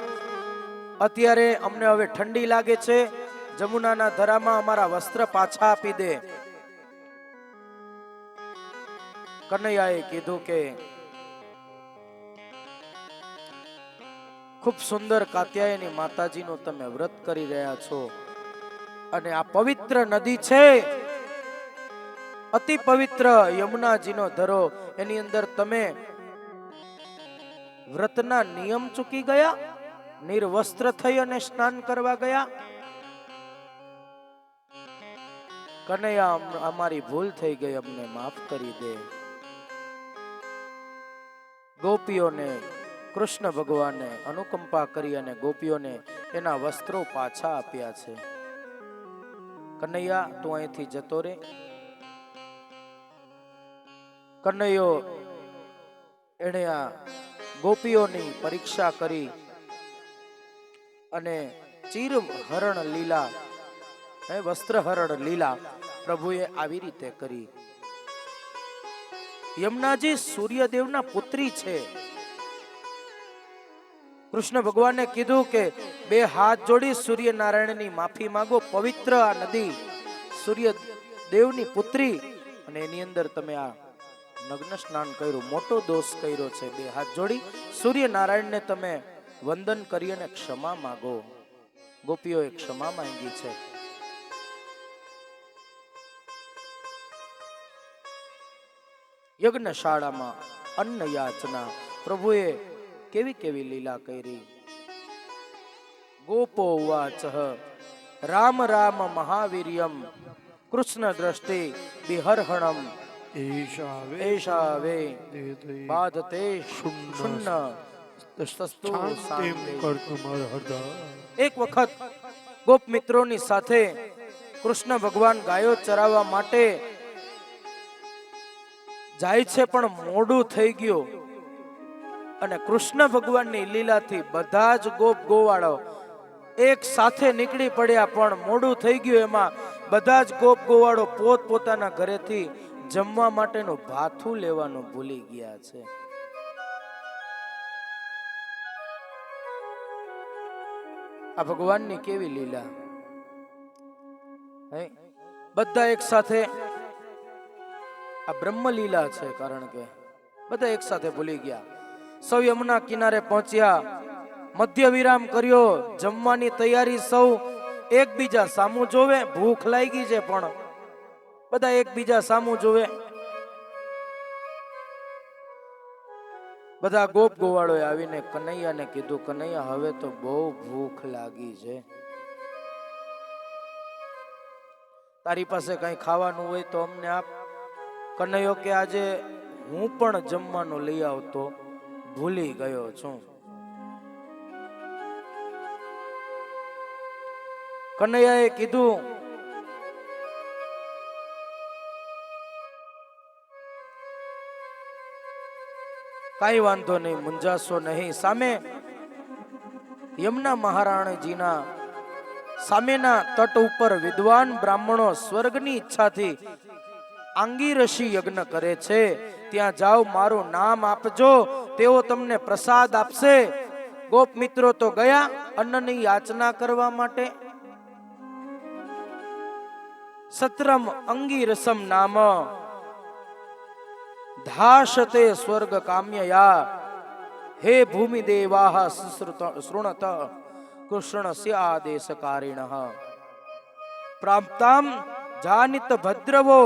અત્યારે અમને હવે ઠંડી લાગે છે, જમુનાના ધરામાં અમારા વસ્ત્ર પાછા આપી દે. કનૈયાએ કીધું કે ખૂબ સુંદર કાત્યાયની માતાજીનું તમે વ્રત કરી રહ્યા છો અને આ પવિત્ર નદી છે, અતિ પવિત્ર યમુનાજીનો ધરો, એની અંદર તમે વ્રતના નિયમ ચૂકી ગયા, નિર્વસ્ત્ર થઈ અને સ્નાન કરવા ગયા. કનૈયા, અમારી ભૂલ થઈ ગઈ, અમને માફ કરી દે. ગોપીઓને કૃષ્ણ ભગવાને અનુકંપા કરી અને ગોપીઓને એના વસ્ત્રો પાછા આપ્યા છે. કનૈયા, તું અહીંથી જતો રે. કનૈયો એણે આ ગોપીઓની પરીક્ષા કરી અને ચિરહરણ લીલા, વસ્ત્રહરણ લીલા પ્રભુએ આવી રીતે કરી. યમુનાજી સૂર્યદેવના પુત્રી છે. કૃષ્ણ ભગવાને કીધું કે બે હાથ જોડી સૂર્યનારાયણની માફી માંગો. પવિત્ર આ નદી સૂર્યદેવની પુત્રી, અને એની અંદર તમે આ નગ્ન સ્નાન કર્યું, મોટો દોષ કર્યો છે. બે હાથ જોડી સૂર્યનારાયણને તમે વંદન કરી અને ક્ષમા માંગો. ગોપીઓએ ક્ષમા માંગી છે. યજ્ઞશાળામાં અન્ન યાચના પ્રભુએ કેવી કેવી લીલા કરી. ગોપો ઉવાચ રામ રામ મહાવીર્યમ કૃષ્ણ દ્રષ્ટિ વિહર્હણમ એષાવે બાધતે શુન્ન તસ્તુ શાંતિ. એક વખત ગોપ મિત્રોની સાથે કૃષ્ણ ભગવાન ગાયો ચરાવવા માટે જાય છે, પણ મોડું થઈ ગયું અને કૃષ્ણ ભગવાનની લીલાથી બધા જ ગોપ ગોવાળો એક સાથે નીકળી પડ્યા, પણ મોડું થઈ ગયું. એમાં બધા જ ગોપ ગોવાળો પોત પોતાના ઘરેથી જમવા માટેનું ભાથું લેવાનું ભૂલી ગયા છે. આ ભગવાનની કેવી લીલા. બધા એક સાથે, આ બ્રહ્મ લીલા છે, કારણ કે બધા એક સાથે ભૂલી ગયા. સૌ યમુના કિનારે પહોંચ્યા, મધ્ય વિરામ કર્યો, જમવાની તૈયારી. સૌ એકબીજા સામું જોવે. ભૂખ લાગી છે, પણ બધા એકબીજા સામું જોવે. બધા ગોપ ગોવાળોએ આવીને કનૈયાને કીધું, કનૈયા હવે તો બહુ ભૂખ લાગી છે, તારી પાસે કઈ ખાવાનું હોય તો અમને આપ. કનૈયો કે આજે હું પણ જમવાનું લઈ આવતો ભૂલી ગયો છું. કનૈયાએ કીધું, કાઈ વાંધો નહીં, મુંજાશો નહીં. સામે યમુના મહારાણીજીના સામેના તટ ઉપર વિદ્વાન બ્રાહ્મણો સ્વર્ગની ઈચ્છાથી આંગીરસી યજ્ઞ કરે છે. ત્યાં જાઓ, મારું નામ આપજો, તેઓ તમને પ્રસાદ આપશે. ગોપ મિત્રો તો ગયા અન્નની યાચના કરવા માટે. સત્રમ અંગીરસમ નામ ધાશતે સ્વર્ગ કામ્યયા. હે ભૂમિ દેવાહ શૃણત કૃષ્ણસ્ય આદેશકારિણઃ. પ્રાપ્તામ જાનિત ભદ્રવો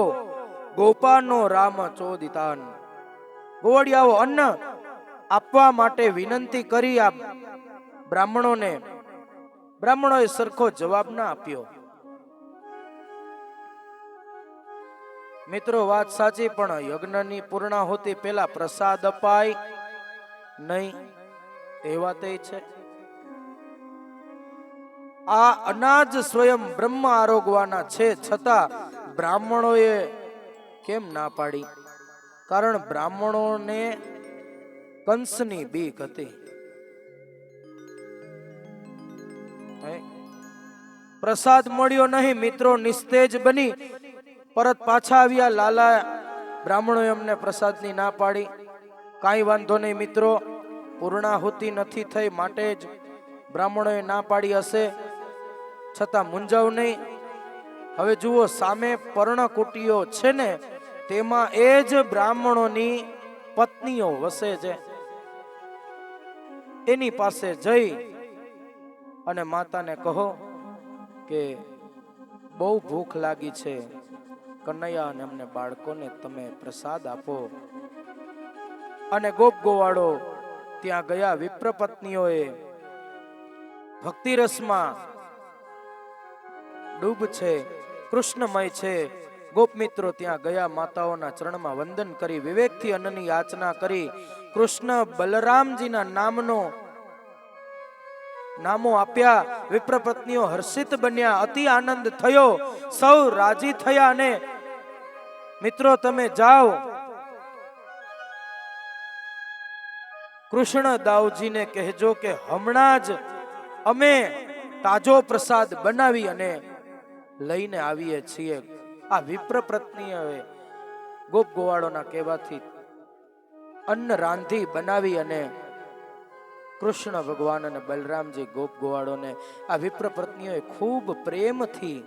ગોપાનો રામ ચોદિતાન. ગોવડિયાઓ અન્ન આપવા માટે વિનંતી કરી આ બ્રાહ્મણોને. બ્રાહ્મણોએ સરખો જવાબ ના આપ્યો. મિત્રો વાત સાચી, પણ યજ્ઞની પૂર્ણાહુતિ પહેલા પ્રસાદ અપાય નહીં, એ વાત છે. આ અનાજ સ્વયં બ્રહ્મ આરોગવાના છે, છતાં બ્રાહ્મણોએ કેમ ના પાડી? કારણ બ્રાહ્મણોને કંસની બીક હતી. પ્રસાદ મળ્યો નહીં. મિત્રો નિસ્તેજ બની પરત પાછા આવ્યા. લાલા બ્રાહ્મણોએ અમને પ્રસાદની ના પાડી. કાંઈ વાંધો નહીં મિત્રો, પૂર્ણાહુતિ નથી થઈ માટે જ બ્રાહ્મણોએ ના પાડી હશે, છતાં મૂંઝાવ નહીં. હવે જુઓ, સામે પર્ણકુટીઓ છે ને, તેમાં એ જ બ્રાહ્મણોની પત્નીઓ વસે છે. એની પાસે જઈ અને માતાને કહો કે બહુ ભૂખ લાગી છે, કનૈયા અને અમને બાળકોને તમે પ્રસાદ આપો. અને ગોપ ગોવાળો ત્યાં ગયા. વિપ્ર પત્નીઓએ ભક્તિરસમાં ડૂબ છે, કૃષ્ણમય છે. ગોપ મિત્રો ત્યાં ગયા, માતાઓના ચરણમાં વંદન કરી, વિવેકથી અન્નની યાચના કરી. કૃષ્ણ બલરામજીના નામો આપ્યા. વિપ્ર પત્નીઓ હર્ષિત બન્યા, અતિ આનંદ થયો, સૌ રાજી થયા. અને મિત્રો તમે જાઓ, કૃષ્ણ દાવજીને કહેજો કે હમણાં જ અમે તાજો પ્રસાદ બનાવી અને લઈને આવીએ છીએ. આ વિપ્ર પત્નીએ ગોપ ગોવાળોના કહેવાથી અન્ન રાંધી બનાવી અને કૃષ્ણ ભગવાન અને બલરામજી ગોપ ગોવાળોને આ વિપ્ર પત્નીઓએ ખૂબ પ્રેમથી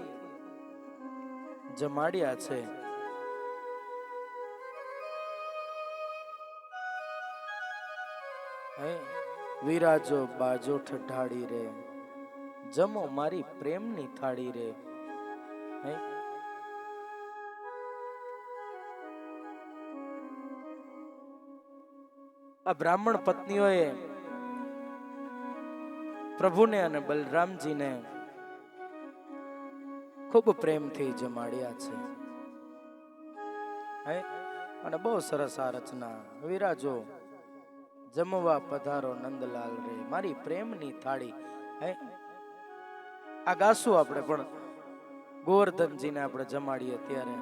જમાડ્યા છે. વિરાજો બાજો ઠઠાડી રે, જમો મારી પ્રેમની થાળી રે. આ બ્રાહ્મણ પત્નીઓએ પ્રભુને અને બલરામજીને ખૂબ પ્રેમથી જમાડ્યા છે. અને બહુ સરસ આ રચના. વિરાજો જમવા પધારો નંદલાલ રે, મારી પ્રેમની થાળી. આ ગાશું આપણે, પણ ગોવર્ધનજીને આપણે જમાડીએ ત્યારે.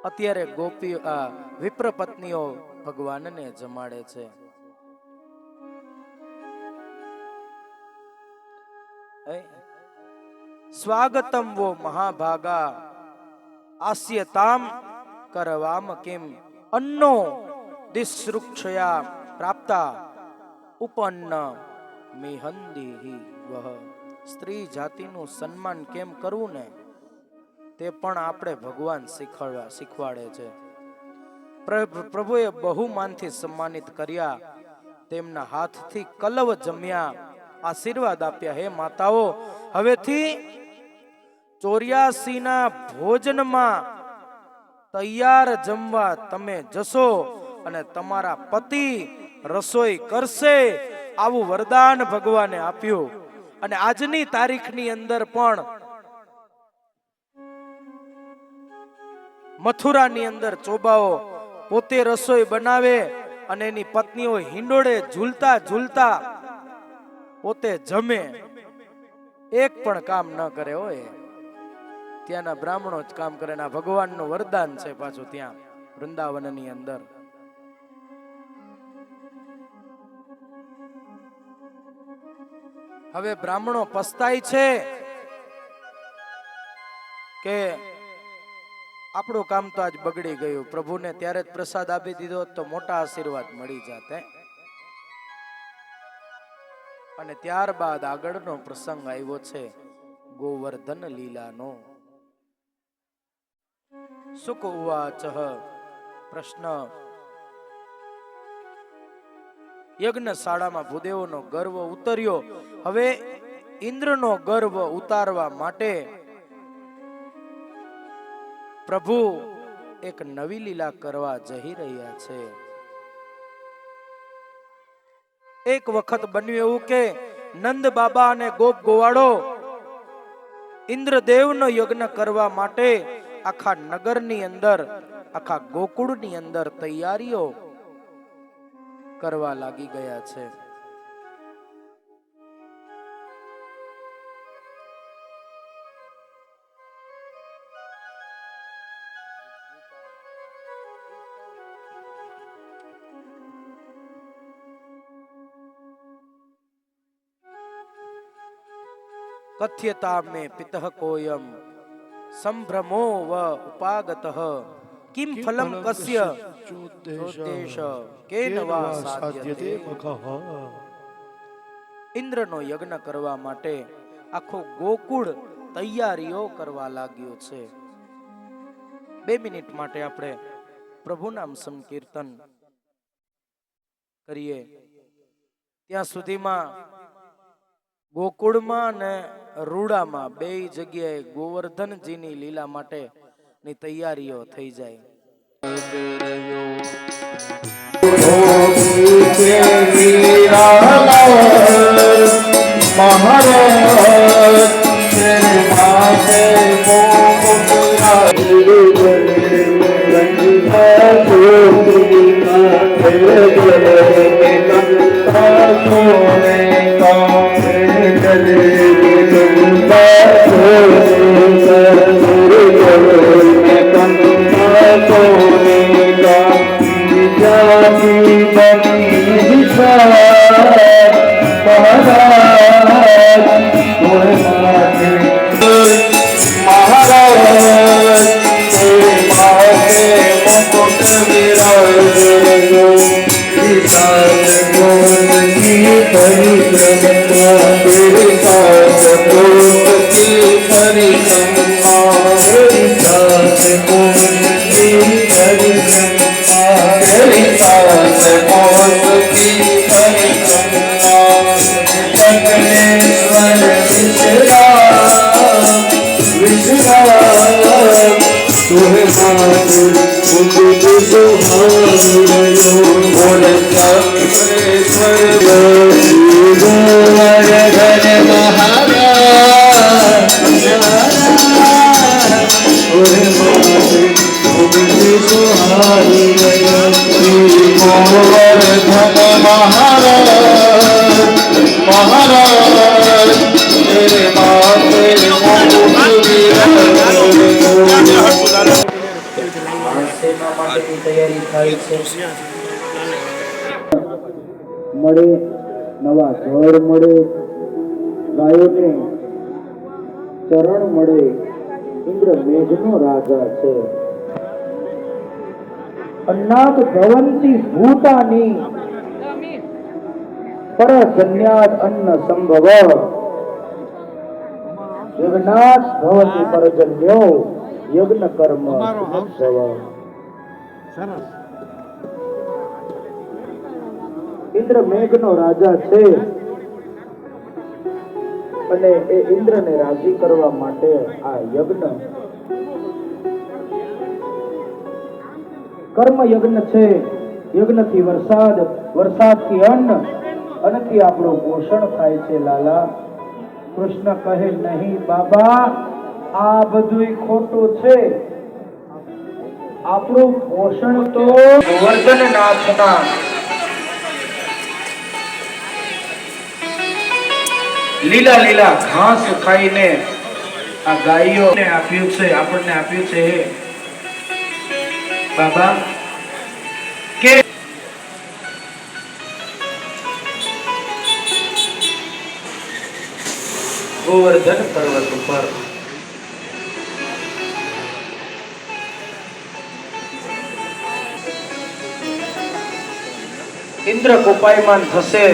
અત્યારે ગોપી આ વિપ્ર પત્નીઓ ભગવાનને જમાડે છે. સ્વાગતમ વો મહાભાગા આસ્યતામ કરવામ કિમ અન્નો દિસૃક્ષયા પ્રાપ્તા ઉપન્ન મિહંદિહિ વહ. સ્ત્રી જાતિનું સન્માન કેમ કરવું ને તે પણ આપણે ભગવાન શીખવાડે છે. પ્રભુએ બહુમાનથી સન્માનિત કર્યા, તેમના હાથથી કલવ જમ્યા, આશીર્વાદ આપ્યા. હે માતાઓ, હવેથી 84 ના ભોજનમાં તૈયાર જમવા તમે જશો અને તમારા પતિ રસોઈ કરશે. આવું વરદાન ભગવાને આપ્યું. અને આજની તારીખની અંદર પણ મથુરાની અંદર ચોબાઓ પોતે રસોઈ બનાવે અને એની પત્નીઓ હિંડોળે ઝૂલતા ઝૂલતા પોતે જમે, એક પણ કામ ન કરે. હોય ત્યાંના બ્રાહ્મણો જ કામ કરે. ના ભગવાનનું વરદાન છે પાછું ત્યાં વૃંદાવનની અંદર. હવે બ્રાહ્મણો પસ્તાય છે કે આપણું કામ તો આજ બગડી ગયું. પ્રભુને ત્યારે જ પ્રસાદ આપી દીધો તો મોટા આશીર્વાદ મળી જાત. અને ત્યારબાદ આગળનો પ્રસંગ આવ્યો છે ગોવર્ધન લીલાનો. સુક ઉવાચ. પ્રશ્ન. યજ્ઞશાળામાં ભૂદેવોનો ગર્વ ઉતર્યો. હવે ઇન્દ્રનો ગર્વ ઉતારવા માટે પ્રભુ એક નવી લીલા કરવા જઈ રહ્યા છે. એક વખત બન્યું એવું કે નંદ બાબા અને ગોપ ગોવાળો ઇન્દ્રદેવનો યજ્ઞ કરવા માટે આખા નગરની અંદર, આખા ગોકુળની અંદર તૈયારીઓ કરવા લાગી ગયા છે. કથ્યતા મે પિતઃ કોયમ સંભ્રમો વ ઉપાગતઃ કિમ ફલમ કસ્ય ચોદેશ કેન વા સાધ્યતે મખઃ. ઇન્દ્રનો યજ્ઞ કરવા માટે આખો ગોકુળ તૈયારીઓ કરવા લાગ્યો છે. 2 મિનિટ માટે આપણે પ્રભુ નામ સંકીર્તન કરીએ. ત્યાં સુધીમાં ગોકુળમાં અને રૂડામાં 2 જગ્યાએ ગોવર્ધનજીની લીલા માટેની તૈયારીઓ થઈ જાય. Bani તેરી સાસ કોટથી પરિક્રમા તેરી સાસ કોટથી પરિક્રમા તેરી સાસ કોટથી પરિક્રમા જગનેશ્વર વિશ્રામ तुहे मात मुकुट सुहावयो बोल सर्वेश्वर गोवर धन महाराज तुहे मात मुकुट सुहावयो गोवर धन महाराज महाराज तेरे माते मुकुट સેના માટેની તૈયારી થાય છે. મળે નવા ઘર મળે, ગાયોને ચરણ મળે. ઇન્દ્ર મેઘનો રાજા છે. અન્નાત ભવંતી ભૂતાની પરજન્યાદ અન્ન સંભવ યજ્ઞાત ભવતી પરજન્યો યજ્ઞ કર્મ સંભવ. ઇન્દ્ર મેઘનો રાજા છે અને એ ઇન્દ્રને રાજી કરવા માટે આ યજ્ઞ કર્મ યજ્ઞ છે. યજ્ઞથી વરસાદ, વરસાદથી અન્ન, અન્નથી આપણું પોષણ થાય છે. લાલા કૃષ્ણ કહે નહીં બાબા, આ બધું ખોટું છે. આપણું પોષણ તો ગોવર્ધનનાથના લીલા લીલા ઘાસ ખાઈને આ ગાયોને આપ્યું છે, આપણને આપ્યું છે. બાબા કે ગોવર્ધન પર્વત ઉપર ઇન્દ્ર કોપાયમાન થશે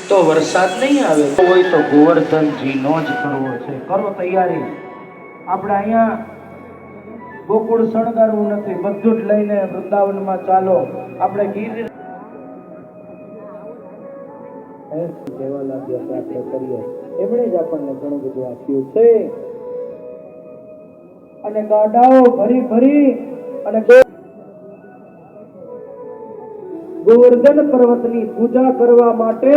તો વરસાદ નહીં આવે. હોય તો ગોવર્ધનજીનો જ કરવો છે. કરો તૈયારી. આપણે અહીંયા ગોકુળ શણગારવું નથી, બધું જ લઈને વૃંદાવનમાં ચાલો. આપણે ગીર કહેવા લાગ્યા કે આપણે કરીએ. એમણે જ આપણને ઘણું બધું આપ્યું છે. અને ગાડાઓ ભરી ભરી અને ગોવર્ધન પર્વતની પૂજા કરવા માટે,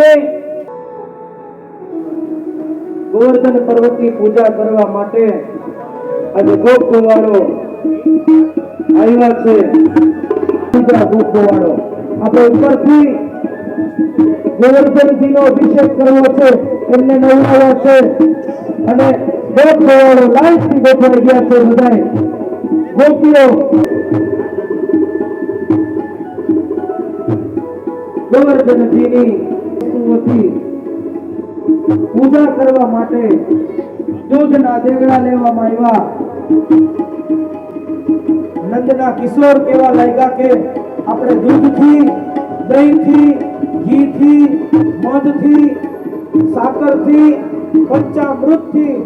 ગોવર્ધન પર્વતની પૂજા કરવા માટે આજે ગોપગોવાળો આવ્યા છે. ગોપગોવાળો આપણે ઉપરથી ગોવર્ધનજીનો અભિષેક કરવો છે, એમને નવડાવ્યા છે અને ગોપગોવાળો લાઈનથી ગોઠવાઈ ગયા છે. બધાય ગોપીઓ ગોવર્ધનજીની વસ્તુઓથી પૂજા કરવા માટે દૂધના દેગડા લેવામાં આવ્યા. નંદના કિશોર કેવા લાગ્યા કે આપણે દૂધથી, દહીંથી, ઘીથી, મધથી, સાકરથી, પંચામૃતથી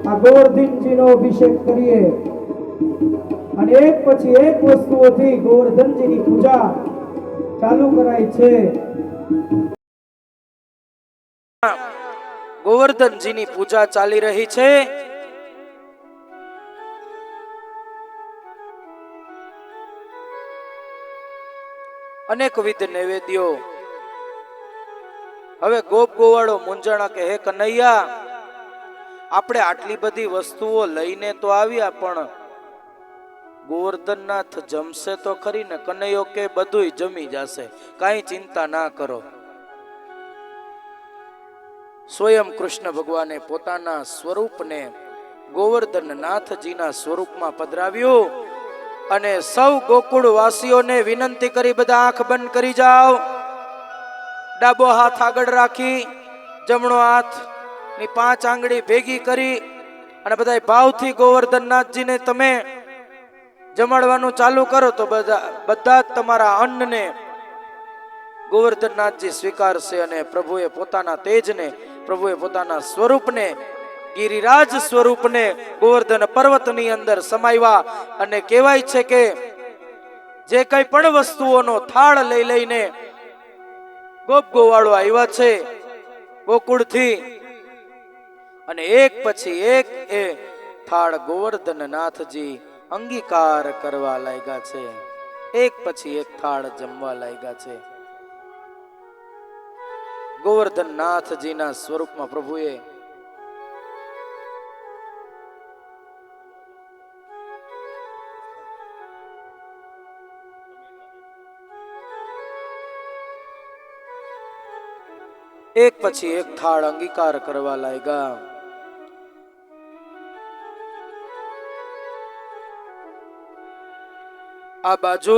આ ગોવર્ધનજીનો અભિષેક કરીએ અને એક પછી એક વસ્તુઓથી ગોવર્ધનજીની પૂજા ચાલુ કરાય છે. ગોવર્ધનજીની પૂજા ચાલી રહી છે. અનેકવિધ નૈવેદ્યો. હવે ગોપ ગોવાળો મૂંઝાણા કે હે કનૈયા, આપણે આટલી બધી વસ્તુઓ લઈને તો આવ્યા, પણ ગોવર્ધનનાથ જમશે તો ખરી ને? કનૈયો કે બધુંય જમી જશે, કાંઈ ચિંતા ના કરો. સ્વયં કૃષ્ણ ભગવાને પોતાના સ્વરૂપને ગોવર્ધનનાથજીના સ્વરૂપમાં પધરાવ્યું અને સૌ ગોકુળ વાસીઓને વિનંતી કરી, બધા આંખ બંધ કરી જાઓ. ડાબો હાથ આગળ રાખી, જમણો હાથ ની 5 આંગળી ભેગી કરી અને બધા ભાવથી ગોવર્ધનનાથજીને તમે જમાડવાનું ચાલુ કરો તો બધા જ તમારા અન્નને ગોવર્ધનનાથજી સ્વીકારશે અને પ્રભુએ પોતાના તેજને, પ્રભુએ પોતાના સ્વરૂપને, ગિરિરાજ સ્વરૂપને ગોવર્ધન પર્વતની અંદર સમાવ્યા. અને કહેવાય છે કે જે કઈ પણ વસ્તુઓનો થાળ લઈ લઈને ગોપ ગોવાળો આવ્યા છે ગોકુળથી, અને એક પછી એક એ થાળ ગોવર્ધનનાથજી અંગીકાર કરવા લાગ્યા છે. એક પછી એક થાળ જમવા લાગ્યા છે. ગોવર્ધનનાથજીના સ્વરૂપમાં પ્રભુએ એક પછી એક થાળ અંગીકાર કરવા લાગ્યા. આ બાજુ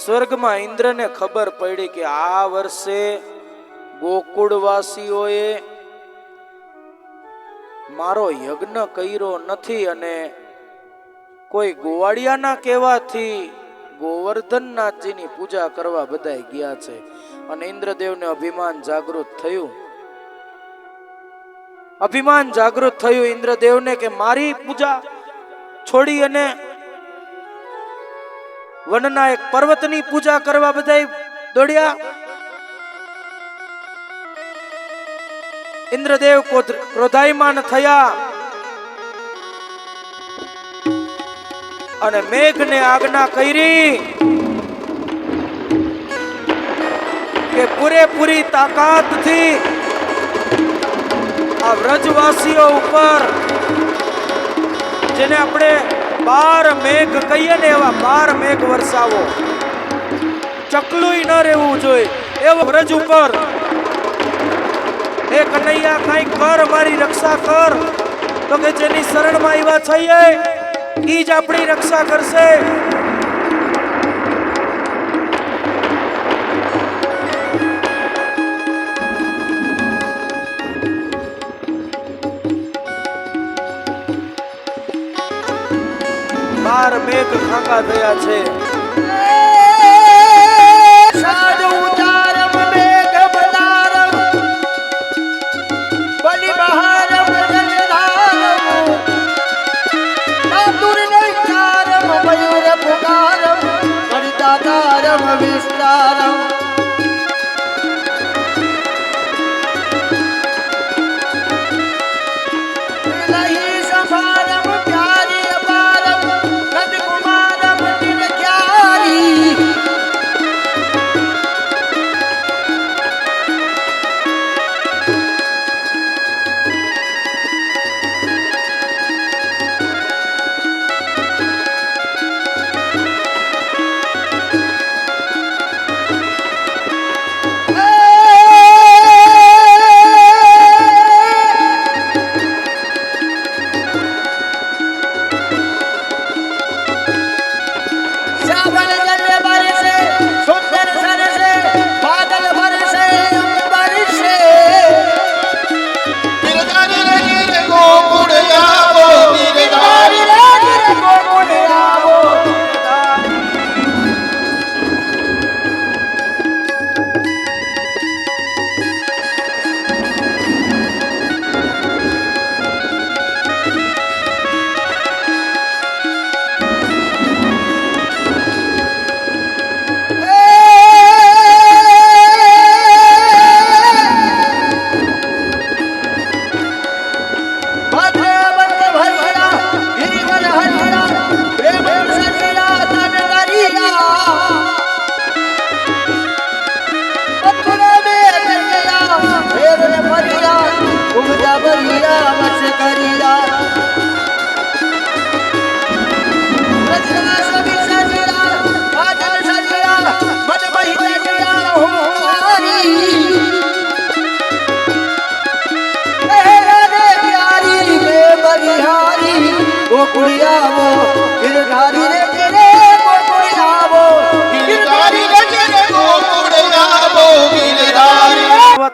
સ્વર્ગમાં ઇન્દ્રને ખબર પડી કે આ વર્ષે ગોકુળવાસીઓએ મારો યજ્ઞ કર્યો નથી અને કોઈ ગોવાળિયાના કહેવાથી ગોવર્ધનનાથજીની પૂજા કરવા બધાય ગયા છે. અને ઇન્દ્રદેવને અભિમાન જાગૃત થયું. અભિમાન જાગૃત થયું ઇન્દ્રદેવને કે મારી પૂજા છોડી અને વનના એક પર્વતની પૂજા કરવા બધાય દોડ્યા. ઇન્દ્રદેવ ક્રોધાયમાન થયા અને મેઘને આજ્ઞા કરી કે પૂરેપૂરી તાકાતથી આ વ્રજવાસીઓ ઉપર, જેને આપણે 12 મેઘ કહીએ ને એવા 12 મેઘ વરસાવો. ચકલુંય ન રહેવું જોઈએ એવો વ્રજ ઉપર. હે કનૈયા કઈ કર, મારી રક્ષા કર. તો કે જેની શરણમાં આવ્યા છીએ ઈ જ આપણી રક્ષા કરશે. બાર મેઘ ખાંગા થયા છે.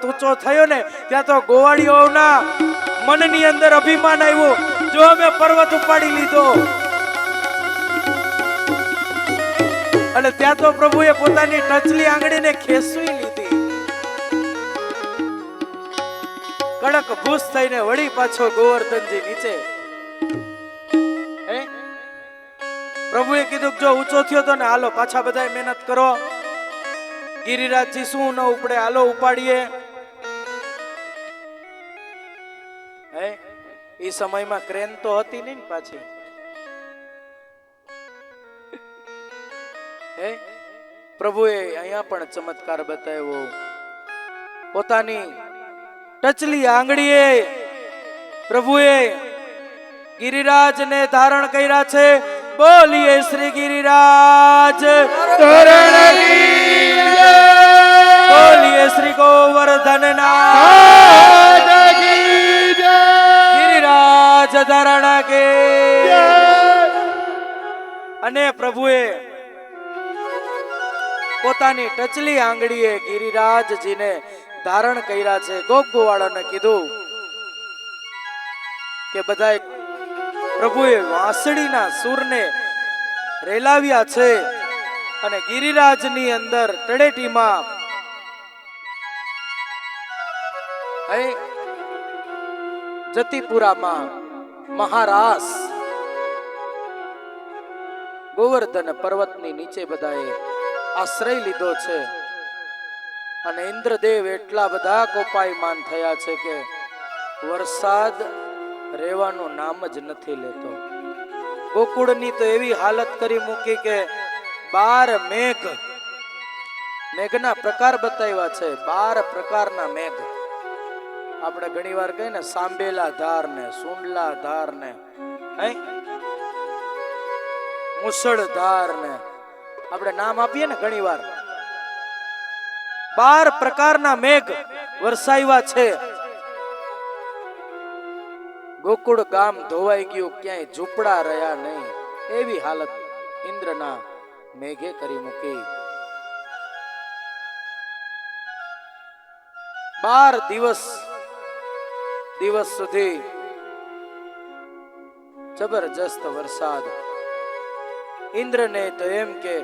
ઊંચો થયો ને ત્યાં તો ગોવાળીઓના મનની અંદર અભિમાન આવ્યું. જો અમે પર્વત ઉપાડી લીધો. અને ત્યાં તો પ્રભુએ પોતાની ટચલી આંગળીને ખેંચવી લીધી. કડક ભૂસ થઈને વળી પાછો ગોવર્ધનજી નીચે. પ્રભુએ કીધું જો ઊંચો થયો તો ને હાલો પાછા બધા મહેનત કરો. ગિરિરાજજી શું ન ઉપડે, હાલો ઉપાડીએ. એ સમયમાં ક્રેન તો હતી નહીં ને પાછી. પ્રભુએ અહીંયા પણ ચમત્કાર બતાવ્યો. પોતાની ટચલી આંગળીએ પ્રભુએ ગિરિરાજને ધારણ કર્યા છે. બોલીએ શ્રી ગિરિરાજ ધરણ કી જય. બોલીએ શ્રી ગોવર્ધન નાથ કી જય. ગિરિરાજ ધરણ કે અને પ્રભુએ પોતાની ટચલી આંગળીએ ગિરિરાજજીને ધારણ કર્યા છે. ગોપગોવાળાને કીધું કે બધાય પ્રભુએ વાંસળીના સૂરને રેલાવ્યા છે અને ગિરિરાજની અંદર તળેટીમાં જતીપુરામાં મહારાસ ગોવર્ધન પર્વતની નીચે બધાએ આશ્રય લીધો છે અને ઇન્દ્રદેવ એટલા બધા કોપાયમાન થયા છે કે વરસાદ રહેવાનું નામ જ નથી લેતો. ગોકુળની તો એવી હાલત કરી મૂકી કે 12 મેઘના પ્રકાર બતાવ્યા છે. 12 પ્રકારના મેઘ. આપણે ઘણી વાર કહીએ ને સાંબેલા ધાર ને સુંડલા ધાર ને મુસળધાર ને આપણે નામ આપીએ ને ઘણી વાર. 12 પ્રકારના મેઘ વરસાવ્યા છે. ગોકુળ ગામ ધોવાઈ ગયું, ક્યાંય ઝૂંપડા રહ્યા નહીં એવી હાલત ઇન્દ્રના મેઘે કરી મૂકી. 12 દિવસ સુધી જબરજસ્ત વરસાદ. ઇન્દ્રને તો એમ કે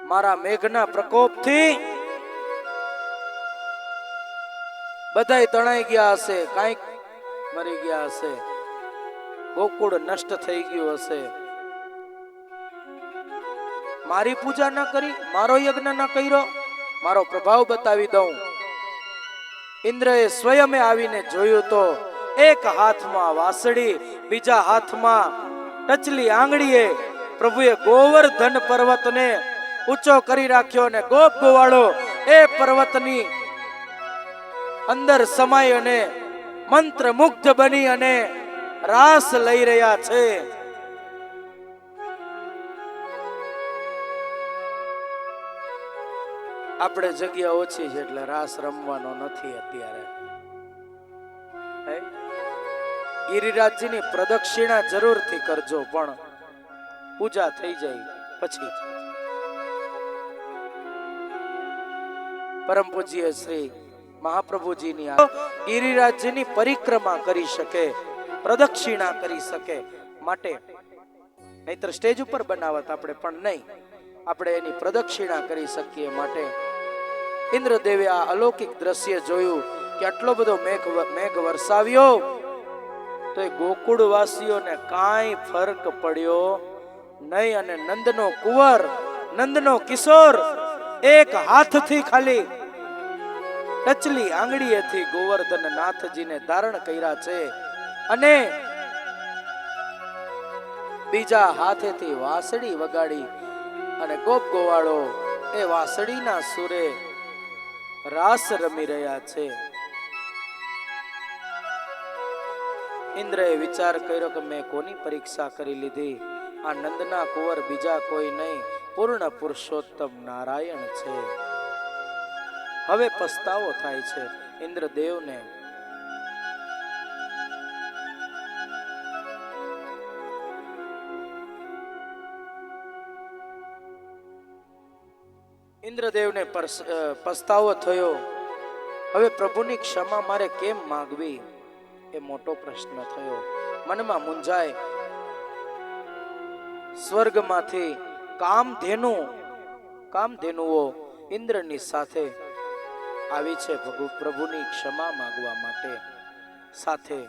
મારા મેઘના પ્રકોપથી બધાય તણાઈ ગયા હશે, કાંઈક મરી ગયા હશે, ગોકુળ નષ્ટ થઈ ગયું હશે. મારી પૂજા ન કરી, મારો યજ્ઞ ન કર્યો, મારો પ્રભાવ બતાવી દઉં. ઇન્દ્રએ સ્વયં આવીને જોયું તો એક હાથમાં વાસળી, બીજા હાથમાં ટચલી આંગળીએ પ્રભુએ ગોવર્ધન પર્વતને ઊંચો કરી રાખ્યો અને ગોપ ગોવાળો એ પર્વતની અંદર સમાય અને મંત્ર મુગ્ધ બની અને રાસ લઈ રહ્યા છે. આપણે જગ્યા ઓછી છે એટલે રાસ રમવાનો નથી અત્યારે. ગિરિરાજજીની પ્રદક્ષિણા જરૂરથી કરજો, પણ પૂજા થઈ જાય પછી. પરમ પૂજ્ય શ્રી મહાપ્રભુજીની ગિરિરાજજીની પરિક્રમા કરી શકે, પ્રદક્ષિણા કરી શકે માટે, નહીતર સ્ટેજ ઉપર બનાવત આપણે, પણ નહીં, આપણે એની પ્રદક્ષિણા કરી શકીએ માટે ઇન્દ્રદેવે આ અલૌકિક દ્રશ્ય જોયું કે આટલો બધો મેઘ વરસાવ્યો તો એ ગોકુળવાસીઓને કાંઈ ફરક પડ્યો નહીં. અને નંદનો કુંવર, નંદનો કિશોર એક હાથથી ખાલી ટચલી આંગળીએથી ગોવર્ધન નાથજીને ધારણ કર્યા છે અને બીજા હાથેથી વાંસળી વગાડી અને ગોપ ગોવાળો એ વાંસળીના સુરે રાસ રમી રહ્યા છે. ઇન્દ્રએ વિચાર કર્યો કે મેં કોની પરીક્ષા કરી લીધી? આ નંદના કુંવર બીજા કોઈ નહીં, પૂર્ણ પુરુષોત્તમ નારાયણ છે. હવે પસ્તાવો થાય છે ઇન્દ્રદેવને. ઇન્દ્રદેવને પસ્તાવો થયો. હવે પ્રભુની ક્ષમા મારે કેમ માંગવી એ મોટો પ્રશ્ન થયો. મનમાં મૂંઝાય. સ્વર્ગમાંથી કામધેનુઓ ઇન્દ્રની સાથે આવી છે પ્રભુની ક્ષમા માંગવા માટે. સાથે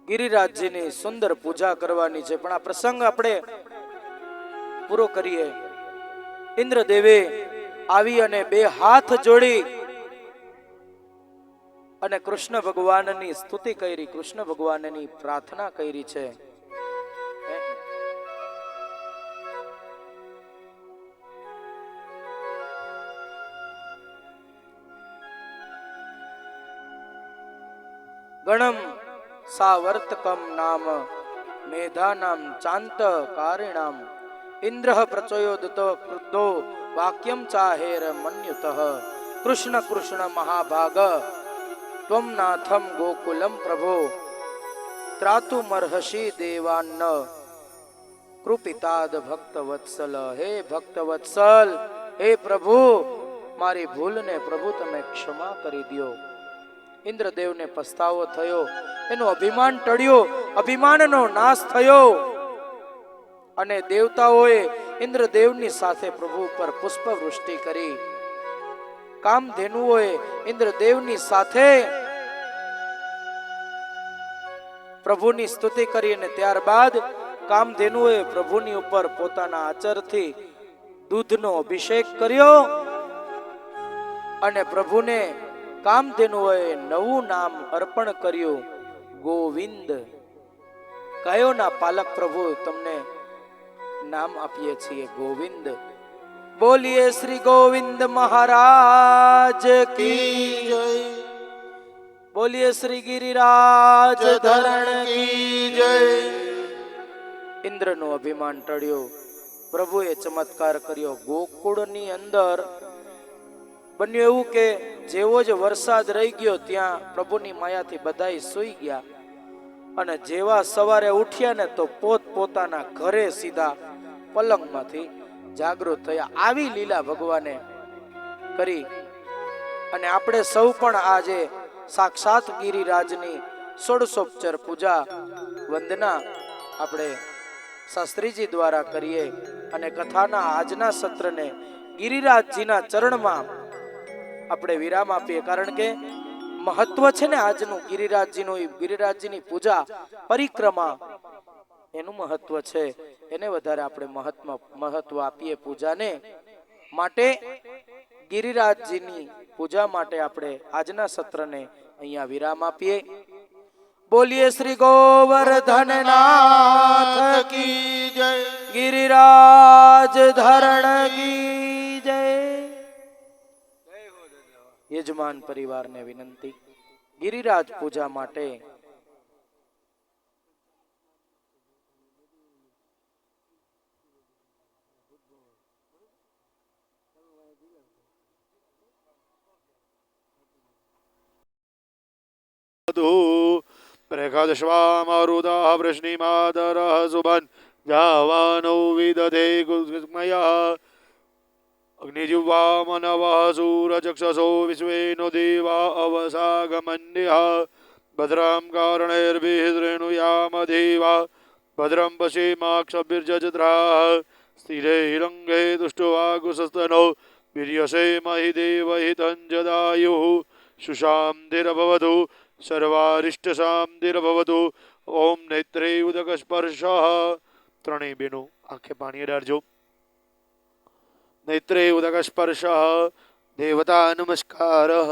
ગિરિરાજજીની સુંદર પૂજા કરવાની છે, પણ આ પ્રસંગ આપણે પૂરો કરીએ. ઇન્દ્રદેવે આવી અને બે હાથ જોડી અને કૃષ્ણ ભગવાનની સ્તુતિ કરી, કૃષ્ણ ભગવાનની પ્રાર્થના કરી છે. ગણમ સાવર્તકમ નામ મેધાનામ ચાંત કારિણામ ઇન્દ્રઃ પ્રચોદતો ક્રુદ્ધો વાક્યમ ચાહેર મન્યુતઃ કૃષ્ણ કૃષ્ણ મહાભાગ ત્વમ નાથમ ગોકુલમ પ્રભો ત્રાતુમર્હસી દેવાન્ન કૃપિતાદ ભક્તવત્સલ. હે ભક્તવત્સલ, હે પ્રભુ, મારી ભૂલને પ્રભુ તમે ક્ષમા કરી દો. ઇન્દ્રદેવને પસ્તાવો થયો, એનું અભિમાન ટળ્યું, અભિમાનનો નાશ થયો અને દેવતાઓએ ઇન્દ્રદેવની સાથે પ્રભુ પર પુષ્પવૃષ્ટિ કરી. કામધેનુઓએ ઇન્દ્રદેવની સાથે પ્રભુની સ્તુતિ કરી અને ત્યારબાદ કામધેનુઓએ પ્રભુની ઉપર પોતાના આચરથી દૂધનો અભિષેક કર્યો અને પ્રભુને કામધેનુઓએ નવું નામ અર્પણ કર્યું, ગોવિંદ. ગાયોના પાલક પ્રભુ તમને નામ આપીએ છીએ ગોવિંદ. બોલીએ શ્રી ગોવિંદ મહારાજ કી જય. બોલીએ શ્રી ગિરિરાજ ધરણ કી જય. ઇન્દ્રનું અભિમાન ટળ્યું, પ્રભુએ ચમત્કાર કર્યો. ગોકુળની અંદર બન્યું એવું કે જેવો જ વરસાદ રહી ગયો ત્યાં પ્રભુની માયાથી બધાય સૂઈ ગયા અને જેવા સવારે ઉઠ્યા ને તો પોતાના ઘરે સીધા પલંગમાંથી જાગૃત થયા. આવી લીલા ભગવાને કરી અને આપણે સૌ પણ આજે સાક્ષાત ગિરિરાજની ષોડશોપચાર પૂજા વંદના આપણે શાસ્ત્રીજી દ્વારા કરીએ અને કથાના આજના સત્રને ગિરિરાજજીના ચરણમાં આપણે વિરામ આપીએ. કારણ કે મહત્વ છે ને આજનું ગિરિરાજજીની પૂજા પરિક્રમા એનું મહત્વ છે, એને વધારે આપણે મહત્વ આપીએ પૂજાને. માટે ગિરિરાજજીની પૂજા માટે આપણે આજના સત્રને અહીંયા વિરામ આપીએ. બોલીએ શ્રી ગોવર્ધનનાથ કી જય, ગિરિરાજ ધરણ કી જય. યજમાન પરિવારને વિનંતી, ગિરિરાજ પૂજા માટે પ્રખાદશ્વામરુદઃ વૃષ્ણિમાતરઃ સુબન જાવાનો વિદધે ગુસ્મયઃ અગ્નિજુવા મનવઃ સૂરચક્ષસો વિશ્વેનો દેવા અવસાગમન્યઃ ભદ્રાં કારણૈર્વિહૃણુયામ દેવા ભદ્રં પશ્યેમાક્ષભિર્જજત્રાઃ સ્થિરૈરંગે દુષ્ટવાગુસસ્તનો વીર્યસેમહિ દેવહિतं જદાયુઃ સુશાંતિર્ભવતુ સર્વારિષ્ટશાંતિર્ભવતુ. ઓમ નેત્રે ઉદકસ્પર્શઃ. ત્રણેય બેનો આંખે પાણી અડાડજો. નેત્રે ઉદકસ્પર્શઃ. દેવતા નમસ્કારઃ.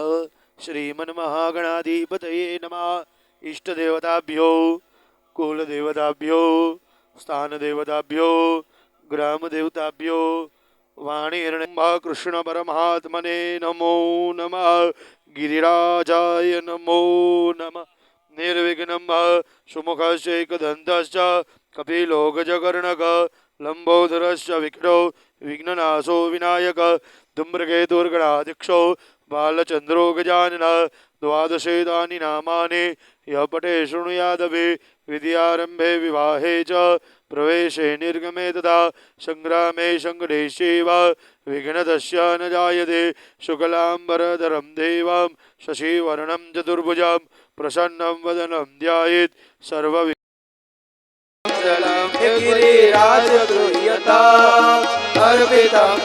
શ્રીમન્મહાગણાધિપતયે નમઃ. ઇષ્ટદેવતાભ્યો, કુલદેવતાભ્યો, સ્થાનદેવતાભ્યો, ગ્રામદેવતાભ્યો, વાણીર્ણમ્ભ કૃષ્ણ પરમાત્મને નમો નમઃ. ગિરિરાજાય નમો નમઃ. નિર્વિઘ્નમ સુમુખશ્ચૈકદંતશ્ચ કપિલો ગજકર્ણક લંબોદરશ્ચ વિકટો વિઘ્નનાશો વિનાયક ધૂમ્રકેતુર્ગણાધીક્ષો બાલચંદ્રો ગજાનન દ્વાદશેતાની નામાની યઃ પઠે શૃણુયાદપી વિદ્યારંભે વિવાહે ચ प्रवेशे निर्गमे तथा संग्रामे संघर्षे वा विघ्नतस्य न जायते शुक्लाम्बरधरं देवं शशिवर्णं चतुर्भुजं प्रसन्नं वदनं ध्यायेत् सर्व गिरिराज गृह्यता अर्पितं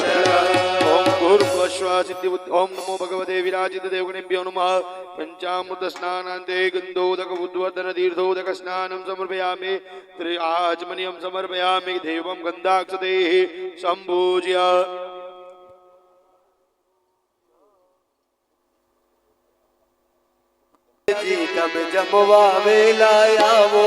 ओम भूर्भुवस्सुः सिद्धिबुद्धि ओम नमो भगवते विराजित देवगणेभ्यो नमः पंचामृत स्नानान्ते गन्धोदक उद्वर्धन तीर्थोदक स्नानं समर्पयामि त्रिआचमनीयं समर्पयामि देवं गन्धाक्षतैः सम्पूज्य તમે જમવા વેલા આવો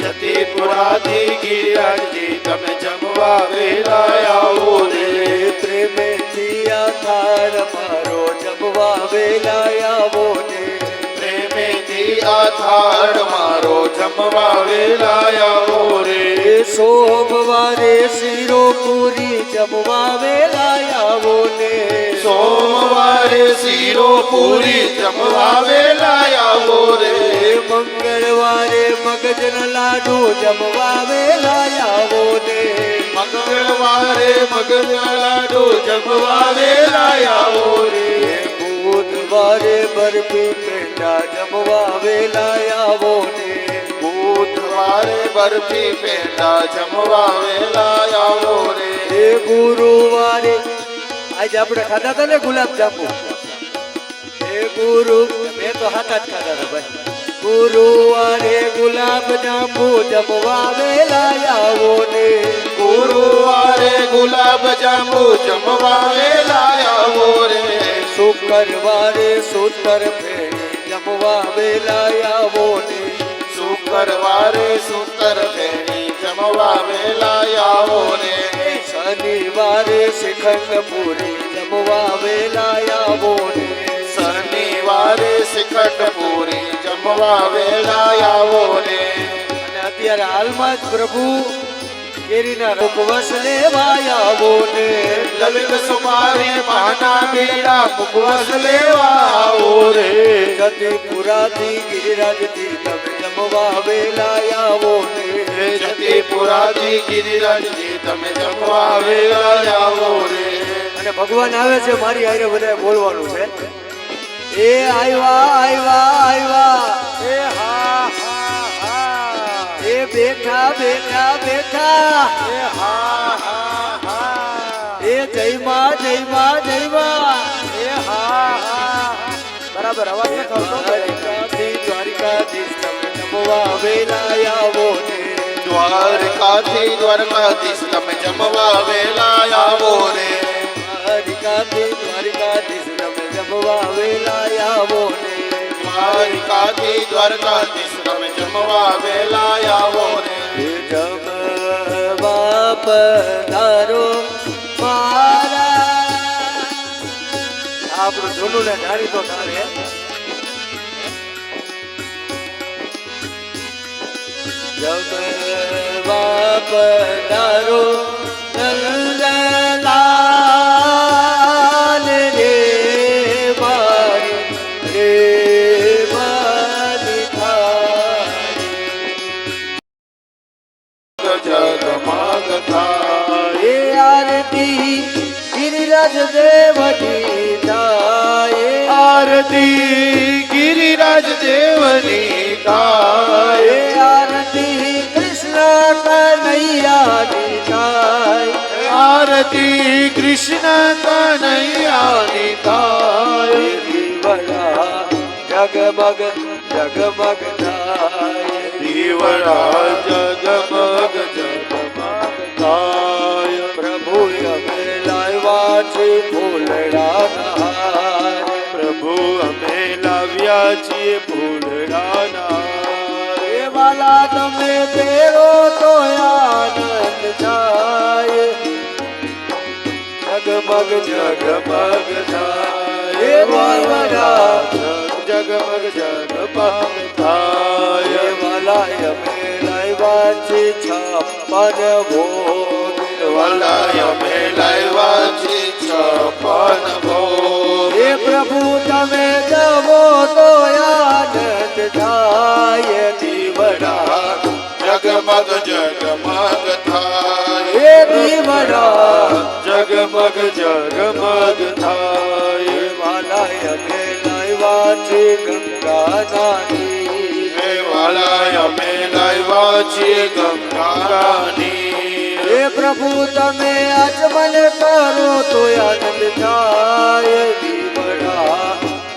જતીપુરાથી ગિરિરાજજી તમે જમવા વેલા આવો રે પ્રેમેથી આધાર મારો જમવા વેલા આવો ને પ્રેમેથી આધાર મારો જમવા વેલા આવો રે સોમવારે શીરો પૂરી જમવા વેલા આવો ને સોમવારે શીરો પૂરી જમવા વેલા આવો રે મંગળવારે મગજના લાડુ જમવા વેલા આવો ને મંગળવારે મગજના લાડુ જમવા વેલા આવો રે બુધવારે બરફી પેંડા જમવા વેલા આવો ને બુધવારે બરફી પેંડા જમવા વેલા આવો રે ગુરુવારે આજે આપણે ખાધા હતા ને ગુલાબ જાંબુ ગુરુ મેં તો હાથા જ ખાધા હતા ભાઈ ગુરુવારે ગુલાબ જાંબુ જમવા વેલા આવો ને ગુરુવારે ગુલાબ જાંબુ જમવા વેલા આવો રે શુક્રવારે સૂતર ફેરી જમવા વેલા આવો ને શુક્રવારે સૂતર ફેરી જમવા વેલા આવો રે શનિવારે શ્રીખંડ પૂરી જમવા વેલા આવો ને શનિવારે શ્રીખંડ પૂરી જમવા વેલા આવો રે અને અત્યારે હાલમાં જ પ્રભુ કેરીના ઉપવાસ લેવા આવો ને લલિત સુમારી પાના બીડા ઉપવાસ લેવા આવો રે જતીપુરાથી ગિરિરાજથી તમે જમવા વેલા આવો ને જતીપુરાથી ગિરિરાજજી તમે જમવા વેલા આવો રે અને ભગવાન આવે છે મારી હારે બધાએ બોલવાનું છે એ આવ્યા આવ્યા આવ્યા એ હા હા હા એ બેઠા બેઠા બેઠા એ હા હા હા એ જય માં જય માં જય માં એ હા હા બરાબર અવાજ ન થતો દ્વારિકાધીશ તમે જમવા વેલા આવો ને દ્વારકાથી દ્વારકાધીશ તમે જમવા વેલા આવો રે દ્વારિકાધીશ તમે જમવા વેલા આવો ને દ્વારકાથી દ્વારકાધીશ તમે જમવા વેલા આવો રે જમવા પધારો મારા આપણું જૂનું ને જાણી તો તારે જમવા પધારો નંદલાલ રે મારી રે મારી થારી જગમગ થાય એ આરતી ગિરિરાજ દેવની થાય આરતી ગિરિરાજ દેવની થાય એ આરતી કૃષ્ણ કનૈયાની થાય આરતી કૃષ્ણ કનૈયાની થાય દીવડા જગમગ જગમગ થાય દીવડા જગમગ જગમગ થાય પ્રભુ અમે લાવ્યા છે ફૂલડાના હાર પ્રભુ અમે લાવ્યા છીએ ફૂલડાના એ વાલા તમે તેરો તો આનંદ થાય જગમગ જગમગ થાય એ વાલા જગમગ જગમગ થાય એ વાલા અમે લાવ્યા છે 56 ભોગ વલાય અમે લાવ્યા છીએ 56 ભોગ એ પ્રભુ તમે જવો તો આનંદ થાય દીવડા જગમગ જગમગ જગમગ થાય એ દીવડા જગમગ જગમગ થાય વાલાય અમે લાવ્યા છે ગંગા નાની હે વાલાય અમે લાવ્યા છીએ ગંગાની હે પ્રભુ તમે આચમન કરો તો આનંદ થાય દીવડા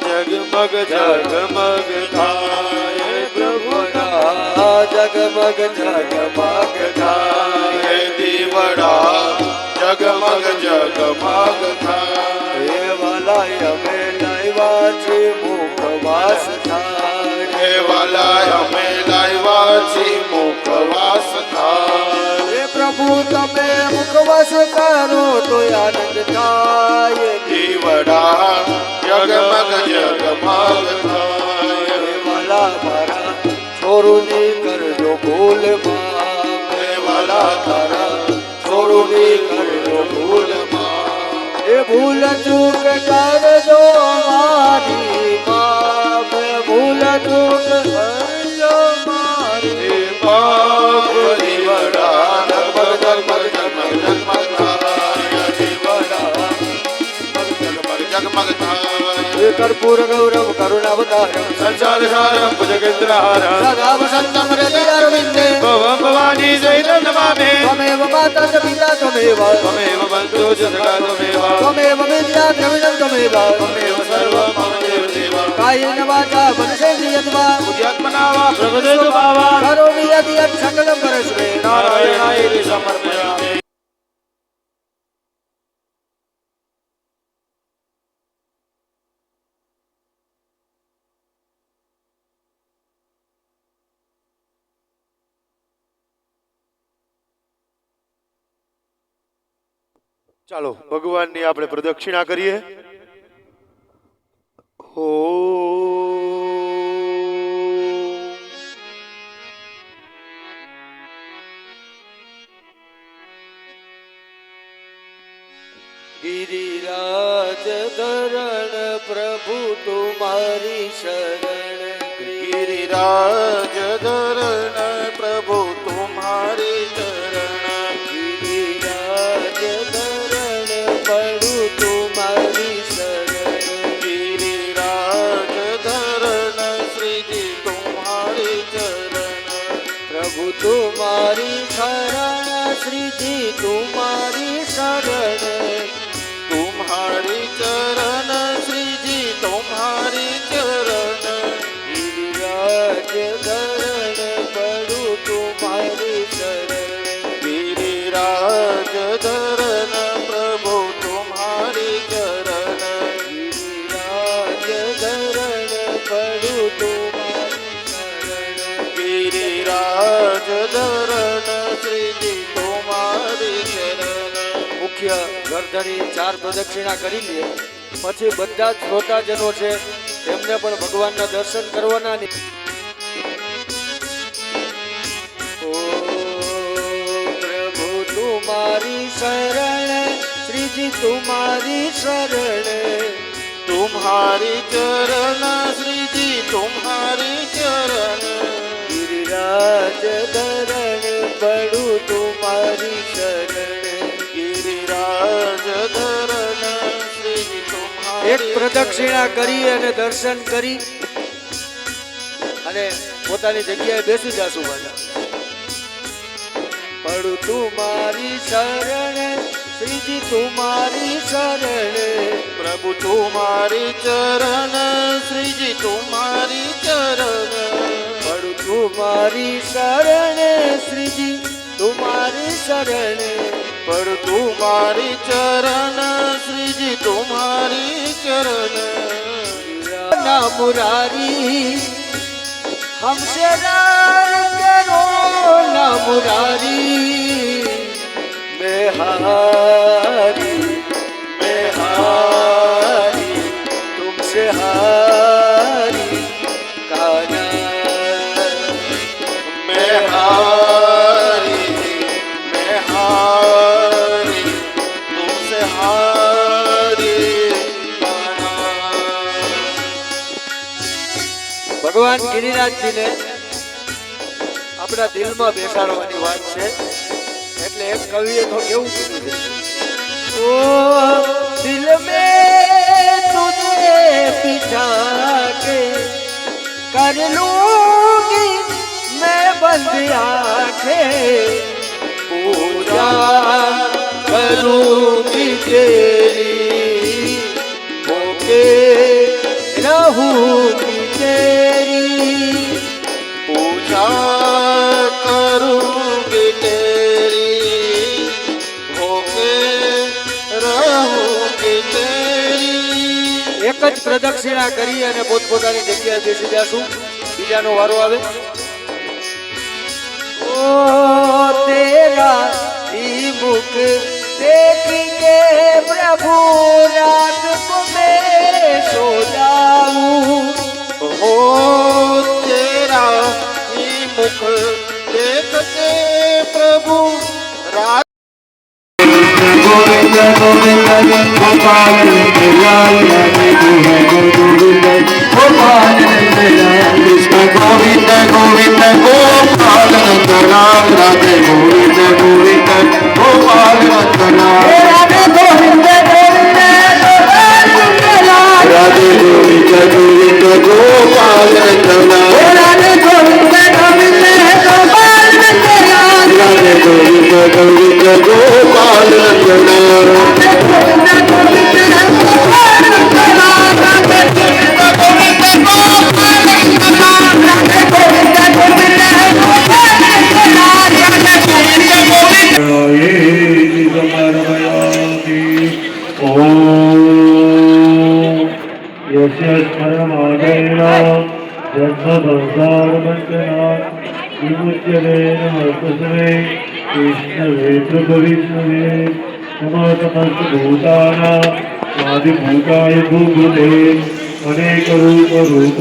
જગમગ જગમગ થાય પ્રભુના જગમગ જગમગ થાય હે દીવડા જગમગ જગમગ થાય હે વાલાય અમે લાવ્યા છે મુખવાસ થાય હે વાલાય અમે લાવ્યા છીએ મુખવાસ થાય હે પ્રભુ તમે મુખવાસ કરો તો આનંદ થાય દીવડા જગમગ જગમગ થાય હે વાલા મારા છોરુની કરજો ભૂલ માં હે વાલા તારા છોરુની કરજો ભૂલ માં એ ભૂલ ચૂક કરજો મારી બાપ ભૂલ ચૂક કરજો મારી હે બાપ દીવડા જગમગ જગમગ જગમગ જગમગ થાય દીવડા જગમગ જગમગ થાય એ કર્પૂર ગૌરવ કરુણાવતારમ સંસાર સારમ ભુજગેન્દ્રહારમ સદા વસંતમ હૃદયારવિંદે ભવમ ભવાની જૈતમ નમામે ત્વમેવ માતા ચ પિતા ત્વમેવ ત્વમેવ બંધુ ચ સખા ત્વમેવ ત્વમેવ વિદ્યા દ્રવિણમ ત્વમેવ ત્વમેવ સર્વં મમ દેવ દેવ કાયેન વાચા મનસેન્દ્રિયત્વા બુદ્ધ્યાત્મના વા પ્રભદેવ ભાવા કરોમિ યદિ યत् સકલં પરસ્મે નારાયણાય સમર્પયામિ ચાલો ભગવાનની આપણે પ્રદક્ષિણા કરીએ હો गिरिराज धरण प्रभु तुम्हारी शरण गिरिराज धरण प्रभु तुम्हारी चरण गिरिराज धरण पड़ू तुम्हारी शरण गिरिराज धरण श्री जी तुम्हारी चरण प्रभु तुम्हारी शरण श्री जी तुम्हारी शरण तुम्हारी चरण श्री जी तुम्हारी चरण गिरिराज धरण पड़ू तुम्हारी शरण गिरिराज धरण प्रभु तुम्हारी चरण गिरिराज धरण पड़ू तुम्हारी शरण गिरिराज धरण श्री जी तुम्हारी चरण મુખ્ય ગરદની 4 પ્રદક્ષિણા કરી લે પછી બધા જ શ્રોતાજનો છે તેમને પણ ભગવાનના દર્શન કરવાના ને ઓ પ્રભુ तुम्हारी शरण श्रीजी तुम्हारी शरण तुम्हारी चरण श्री जी तुम्हारी चरण गिरिराज धरण पड़ू तुम्हारी शरण गिरिराज धरण श्री जी तुम्हारी એક પ્રદક્ષિણા કરી અને દર્શન કરી અને પોતાની જગ્યાએ બેસી જાશું પાછા પડું तुम्हारी शरण श्रीजी तुम्हारी शरण प्रभु तुम्हारी चरण श्री जी तुम्हारी चरण પડું तुम्हारी शरण श्रीजी तुम्हारी शरण पर तुम्हारी चरण श्री जी तुम्हारी चरण ना मुरारी हमसे डर करो ना मुरारी मैं हारी तुमसे हारी काना मैं हारी तुमसे हारी ભગવાન ગિરિરાજજીને આ આપણા દિલમાં બેસાડવાની વાત છે એટલે એક કવિએ તો કેવું કીધું છે ઓ દિલ મેં તુજે બિઠા કે कर लूंगी मैं बंद आंखें पूजा करूंगी तेरी होके रहूंगी तेरी पूजा करूंगी तेरी होके रहूंगी तेरी। एक જ પ્રદક્ષિણા કરી અને પોતપોતાની જગ્યાએ બેસી જાશું બીજાનો વારો આવે ઓ તેરા ही मुख देख के प्रभु रात को मैं सो जाऊं हो तेरा ही मुख देख के प्रभु रात गोविंद गोविंद गोपाल लाल गोविंद गोपाल कृष्ण गोविंद गोविंद गोपाल लाल राधे गोविंद गोविंद गोपाल लाल राधे गोविंद गोविंद राधे गोविंद गोविंद गोपाल लाल राधे गोविंद गोविंद गोपाल राधे गोविंद गोविंद गोपाल भूताय भूभुते अनेक रूप